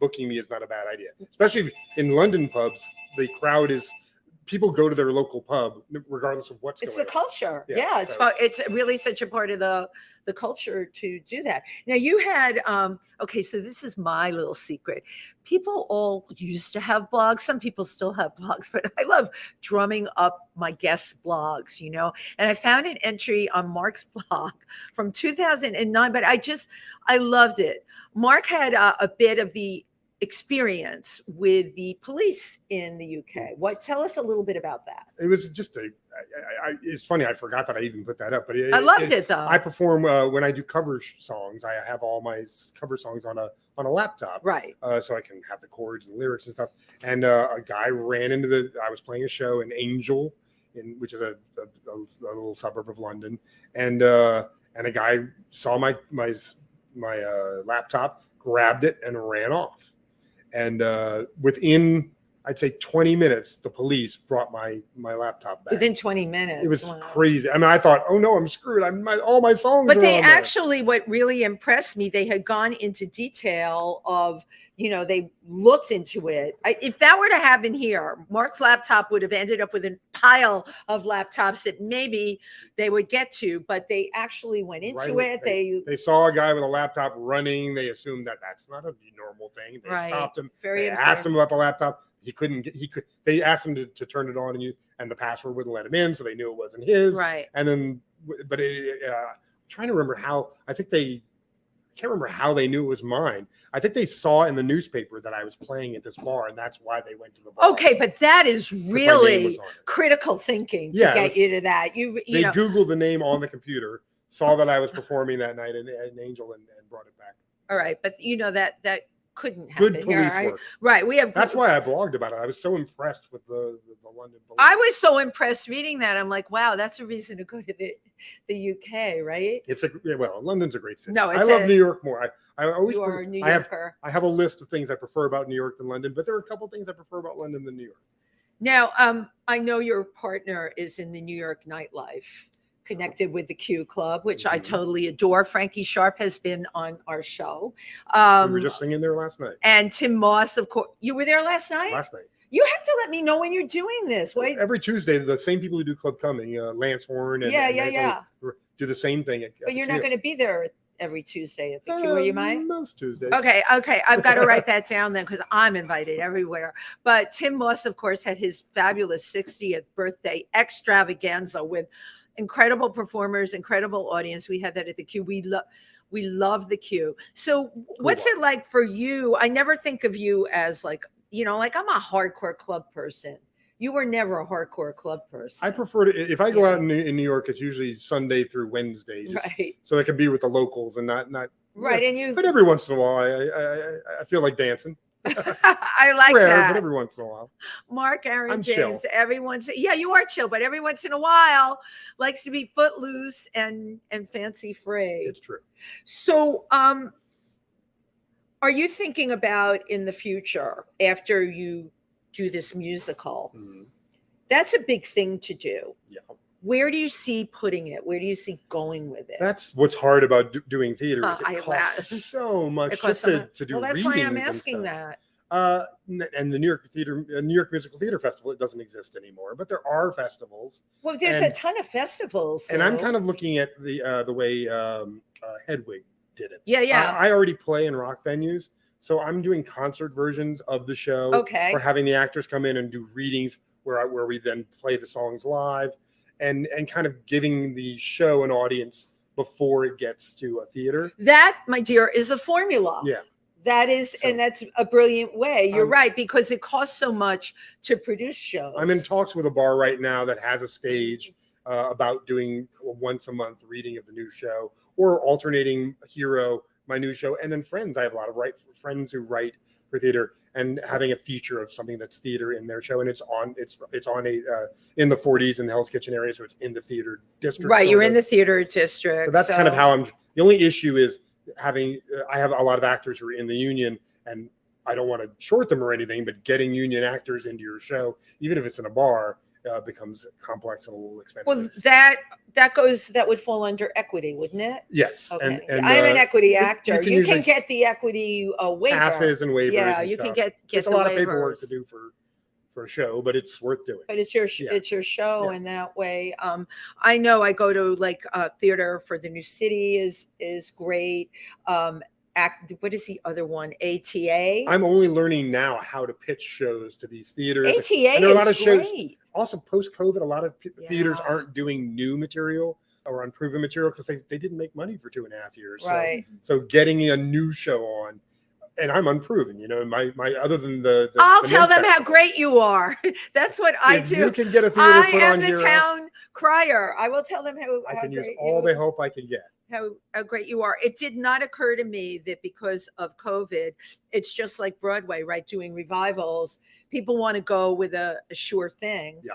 booking me is not a bad idea. Especially in London pubs, the crowd is, people go to their local pub regardless of what's going on. It's the culture. Yeah, so. it's really such a part of the culture to do that. Now you had okay, so this is my little secret. People all used to have blogs. Some people still have blogs, but I love drumming up my guest blogs, you know. And I found an entry on Mark's blog from 2009, but I loved it. Mark had a bit of the experience with the police in the UK. Tell us a little bit about that. It was just it's funny, I forgot that I even put that up, but I loved it though. I perform when I do cover songs. I have all my cover songs on a laptop, right? So I can have the chords and lyrics and stuff. And a guy ran into I was playing a show in Angel, which is a little suburb of London, and a guy saw my laptop, grabbed it, and ran off. And within, I'd say 20 minutes, the police brought my laptop back. Within 20 minutes. It was crazy. I mean, I thought, oh no, I'm screwed. All my songs But are they on there. actually, what really impressed me, they had gone into detail of, you know, they looked into it. If that were to happen here, Mark's laptop would have ended up with a pile of laptops that maybe they would get to, but they actually went into it. They saw a guy with a laptop running. They assumed that that's not a normal thing. They stopped him. They asked him about the laptop. They asked him to turn it on, and the password wouldn't let him in, so they knew it wasn't his. Right. And then, but trying to remember how, I can't remember how they knew it was mine. I think they saw in the newspaper that I was playing at this bar, and that's why they went to the bar. Okay, but that is really critical thinking to get you to that. They Googled the name on the computer, saw that I was performing that night in Angel, and brought it back. All right, but you know that couldn't happen. Good police work. Right. We have. That's why I blogged about it. I was so impressed with the London police. I was so impressed reading that. I'm like, wow, that's a reason to go to the UK, right? London's a great city. No, I love New York more. I always a New Yorker. I have a list of things I prefer about New York than London, but there are a couple things I prefer about London than New York. Now, I know your partner is in the New York nightlife, connected with the Q Club, which I totally adore. Frankie Sharp has been on our show. We were just singing there last night. And Tim Moss, of course. You were there last night? Last night. You have to let me know when you're doing this. Wait. Every Tuesday, the same people who do Club Coming, Lance Horn, and do the same thing. But you're not going to be there every Tuesday at the Q, are you, mine? Most Tuesdays. Okay. I've got to write that down then, because I'm invited everywhere. But Tim Moss, of course, had his fabulous 60th birthday extravaganza with incredible performers, incredible audience. We had that at the Q. We love the Q. So what's it like for you? I never think of you as like, you know, like I'm a hardcore club person. You were never a hardcore club person. I prefer to, if I go out in New York, it's usually Sunday through Wednesday, just Right. so I can be with the locals and not Right, yeah. and you. But every once in a while, I feel like dancing. I like Rare, that. but every once in a while. Mark, Aaron, I'm James, chill. every once, yeah, you are chill, but every once in a while likes to be footloose and fancy free. It's true. So, are you thinking about in the future after you do this musical? Mhm. That's a big thing to do. Yeah. Where do you see putting it? Where do you see going with it? That's what's hard about doing theater is I it costs so much It costs just so much. to do Well, that's readings why I'm and asking stuff. that. And the New York Musical Theater Festival, it doesn't exist anymore, but there are festivals. Well, there's a ton of festivals. And I'm so- kind of looking at the way Hedwig did it. Yeah. I already play in rock venues, so I'm doing concert versions of the show. Okay. Or having the actors come in and do readings where we then play the songs live, and kind of giving the show an audience before it gets to a theater. That, my dear, is a formula. Yeah. That is, So- and that's a brilliant way. You're I'm- right, because it costs so much to produce shows. I'm in talks with a bar right now that has a stage about doing a once a month reading of the new show, or alternating Hero, my new show, and then Friends. I have a lot of friends who write for theater, and having a feature of something that's theater in their show, and it's on in the 40s in the Hell's Kitchen area, so it's in the theater district. Right, you're sort in of. the theater district. So that's kind of how I'm. The only issue is having. I have a lot of actors who are in the union, and I don't want to short them or anything, but getting union actors into your show, even if it's in a bar, becomes complex and a little expensive. Well, that would fall under equity, wouldn't it? Yes, Okay. and I'm an equity you actor. You can usually get the equity waiver. passes and waivers. Yeah, and you can stuff. get It's a the lot of paperwork waivers. to do for a show, but it's worth doing. But it's your Yeah. it's your show, Yeah. and that way, I know I go to like theater for the New City is great. What is the other one? ATA. I'm only learning now how to pitch shows to these theaters. ATA and there are a lot is of shows. great. Also, post-COVID, a lot of theaters Yeah. aren't doing new material or unproven material because they didn't make money for 2.5 years. Right. So getting a new show on, and I'm unproven. My other than the I'll the tell Mint them how Festival. great you are. That's what I If do. you can get a theater I put am on the Hero, town crier. I will tell them how I can use great all you the help I can get. how great you are. It did not occur to me that because of COVID, it's just like Broadway, right? Doing revivals, people want to go with a sure thing, Yeah.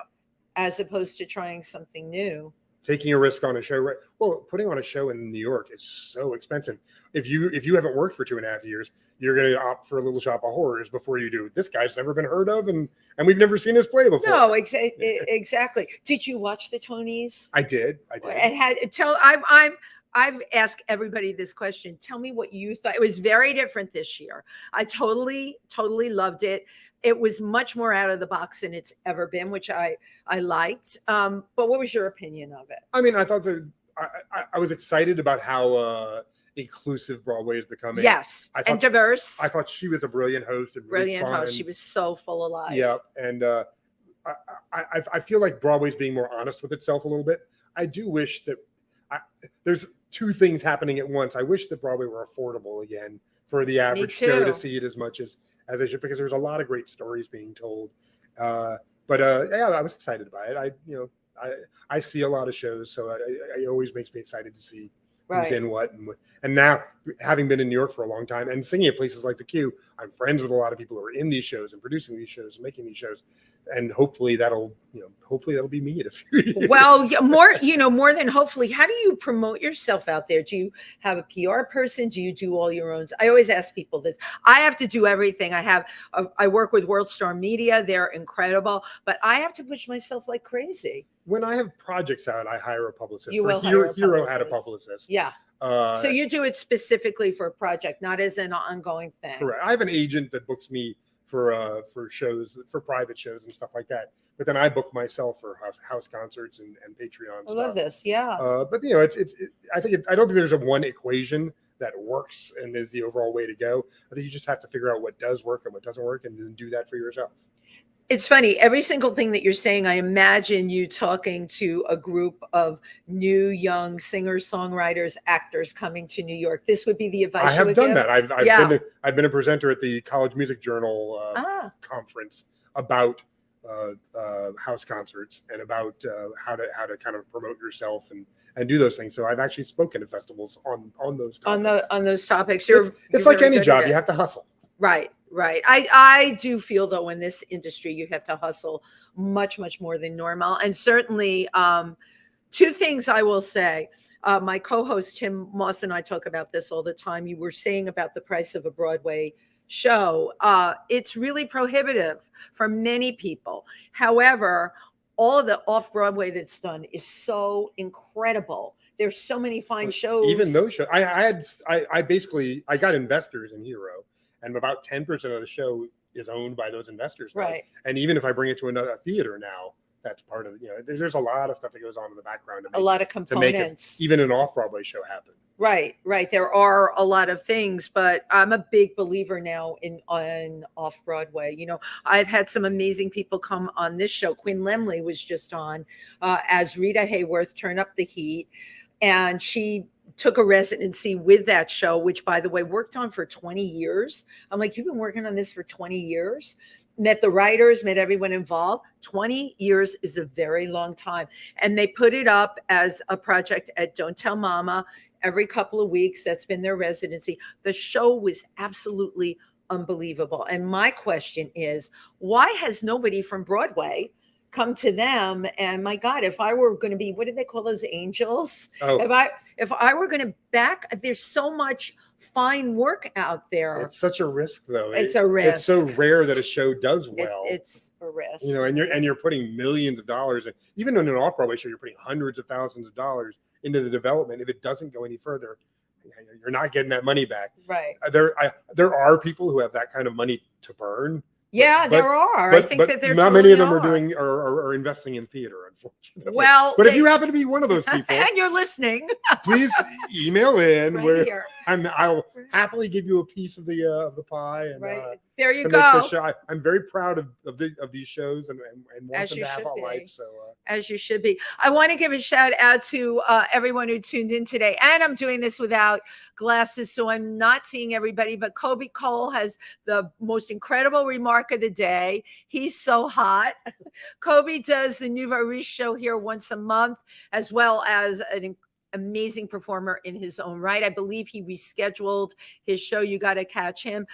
as opposed to trying something new. Taking a risk on a show, right? Well, putting on a show in New York is so expensive. If you haven't worked for 2.5 years, you're going to opt for a Little Shop of Horrors before you do. This guy's never been heard of, and we've never seen his play before. No, exactly. Did you watch the Tonys? I did. And I've asked everybody this question. Tell me what you thought. It was very different this year. I totally loved it. It was much more out of the box than it's ever been, which I liked. But what was your opinion of it? I mean, I thought that I was excited about how inclusive Broadway is becoming. Yes, I and thought- diverse. I thought she was a brilliant host and really Brilliant host. fun. She was so full of life. Yeah, and I feel like Broadway's being more honest with itself a little bit. I do wish that there's two things happening at once. I wish that Broadway were affordable again for the average show too. to see it as much as they should, because there's a lot of great stories being told. Yeah, I was excited by it. I see a lot of shows, so it always makes me excited to see who's Right. in what. And now, having been in New York for a long time and singing at places like the Q, I'm friends with a lot of people who are in these shows and producing these shows and making these shows, and hopefully that'll be me in a few years. Well, more than hopefully. How do you promote yourself out there? Do you have a PR person? Do you do all your own? I always ask people this. I have to do everything. I work with World Star Media. They're incredible, but I have to push myself like crazy. When I have projects out, I hire a publicist. You For will hire a Hero had a publicist. publicist. Yeah. So you do it specifically for a project, not as an ongoing thing. Correct. I have an agent that books me for shows, for private shows and stuff like that. But then I book myself for house concerts and Patreon I stuff. love this. Yeah. But I don't think there's a one equation that works and is the overall way to go. I think you just have to figure out what does work and what doesn't work, and then do that for yourself. It's funny. Every single thing that you're saying, I imagine you talking to a group of new, young singers, songwriters, actors coming to New York. This would be the advice. I you have would done give? that. I've been a presenter at the College Music Journal Ah. conference about house concerts and about how to kind of promote yourself and do those things. So I've actually spoken at festivals on those topics. On those topics. It's like any job, you have to hustle. Right. I do feel though in this industry you have to hustle much more than normal, and certainly two things I will say. My co-host Tim Moss and I talk about this all the time. You were saying about the price of a Broadway show. It's really prohibitive for many people. However, all of the off-Broadway that's done is so incredible. There's so many fine shows. Even those shows, I basically got investors in Hero, and about 10% of the show is owned by those investors now. Right. And even if I bring it to another theater now, that's part of there's a lot of stuff that goes on in the background to make, a lot of components to make even an off-Broadway show happen. Right. There are a lot of things, but I'm a big believer now on off-Broadway. I've had some amazing people come on this show. Quinn Lemley was just on as Rita Hayworth, Turn Up the Heat, and she took a residency with that show, which, by the way, worked on for 20 years. I'm like, you've been working on this for 20 years? Met the writers, met everyone involved. 20 years is a very long time. And they put it up as a project at Don't Tell Mama every couple of weeks. That's been their residency. The show was absolutely unbelievable. And my question is, why has nobody from Broadway come to them? And my God, if I were going to be, what do they call those, angels? Oh. If I were going to there's so much fine work out there. It's such a risk, though. It's a risk. It's so rare that a show does well. It's a risk. And you're putting millions of dollars, and even in an off-Broadway show, you're putting hundreds of thousands of dollars into the development. If it doesn't go any further, you're not getting that money back. Right. There are people who have that kind of money to burn. Yeah, there are. I think that there not totally many of them are are investing in theater, unfortunately. Well, but if you happen to be one of those people, and you're listening, please email in. Right and I'll happily give you a piece of the pie. And there you to go. Make the show. I'm very proud of these shows and want them to have a life. So as you should be. I want to give a shout out to everyone who tuned in today, and I'm doing this without glasses, so I'm not seeing everybody. But Kobe Cole has the most incredible remark of the day. He's so hot. Kobe does the Nouveau Riche show here once a month, as well as an amazing performer in his own right. I believe he rescheduled his show. You got to catch him.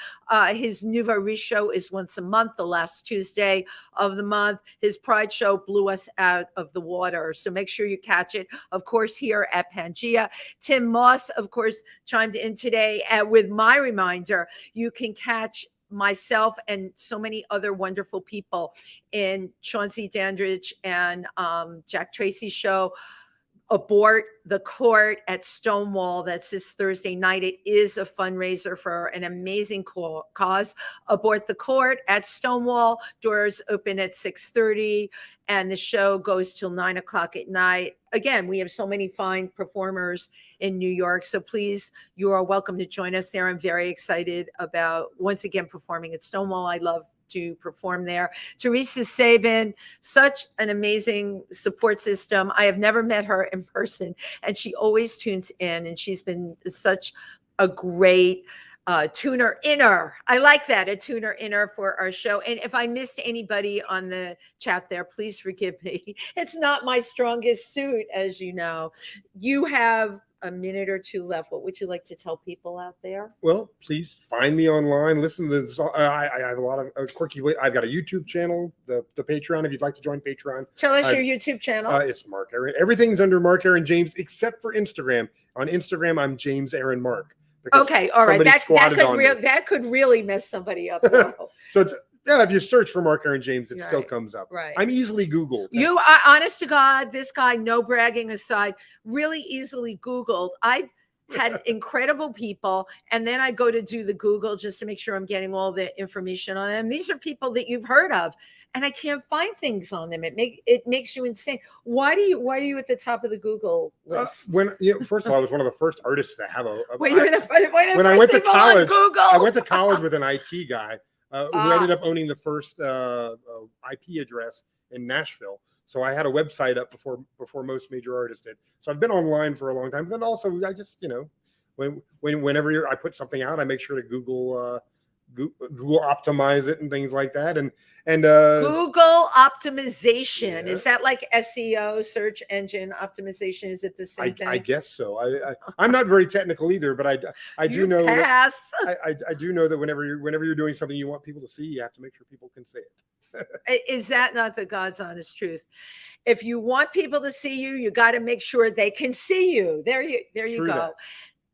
His Nouveau Riche show is once a month, the last Tuesday of the month. His Pride show blew us out of the water, so make sure you catch it. Of course, here at Pangea. Tim Moss, of course, chimed in today with my reminder. You can catch myself and so many other wonderful people in Chauncey Dandridge and Jack Tracy's show, Abort the Court at Stonewall. That's this Thursday night. It is a fundraiser for an amazing cause. Abort the Court at Stonewall. Doors open at 6:30 and the show goes till 9:00 at night. Again, we have so many fine performers in New York, so please, you are welcome to join us there. I'm very excited about once again performing at Stonewall. I love to perform there. Teresa Sabin, such an amazing support system. I have never met her in person, and she always tunes in, and she's been such a great tuner inner. I like that, a tuner inner for our show. And if I missed anybody on the chat there, please forgive me. It's not my strongest suit, as you know. You have a minute or two left. What would you like to tell people out there? Well, please find me online. Listen to this. I have a lot of quirky ways. I've got a YouTube channel, the Patreon. If you'd like to join Patreon, tell us your YouTube channel. It's Mark Aaron. Everything's under Mark Aaron James except for Instagram. On Instagram, I'm James Aaron Mark. Okay, all right. That could really mess somebody up. So it's. Yeah, if you search for Mark Aaron James, it still comes up. Right. I'm easily Googled. You are, honest to God, this guy, no bragging aside, really easily Googled. I've had incredible people, and then I go to do the Google just to make sure I'm getting all the information on them. These are people that you've heard of, and I can't find things on them. It makes you insane. Why are you at the top of the Google list? First of all, I was one of the first artists to have when I went to college, Google. I went to college with an IT guy. Who ended up owning the first IP address in Nashville. So I had a website up before most major artists did. So I've been online for a long time. But then also, I just, whenever I put something out, I make sure to Google Google optimize it and things like that. And Google optimization. Yeah. Is that like SEO, search engine optimization? Is it the same thing? I guess so. I'm not very technical either, but I do know pass. I do know that whenever you're doing something you want people to see, you have to make sure people can see it. Is that not the God's honest truth? If you want people to see you, you got to make sure they can see you. There you True go. that.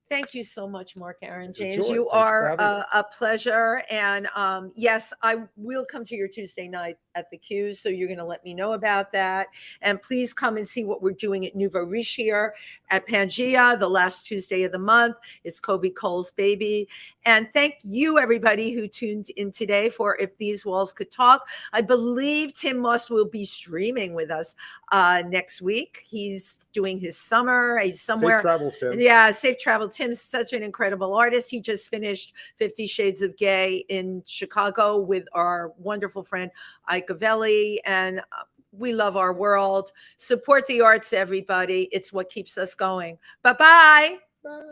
Thank you so much, Mark Aaron It's a James. joy. You Thank you for are having me. a pleasure. And yes, I will come to your Tuesday night at the Q's. So you're going to let me know about that. And please come and see what we're doing at Nouveau Riche here at PANGEA. The last Tuesday of the month is Kobe Cole's baby. And thank you, everybody who tuned in today for If These Walls Could Talk. I believe Tym Moss will be streaming with us next week. He's doing his summer. He's somewhere. Safe travels, Tim. Yeah, safe travel. Tim's such an incredible artist. He just finished 50 Shades of Gay in Chicago with our wonderful friend Ike Avelli. And we love our world. Support the arts, everybody. It's what keeps us going. Bye-bye. Bye.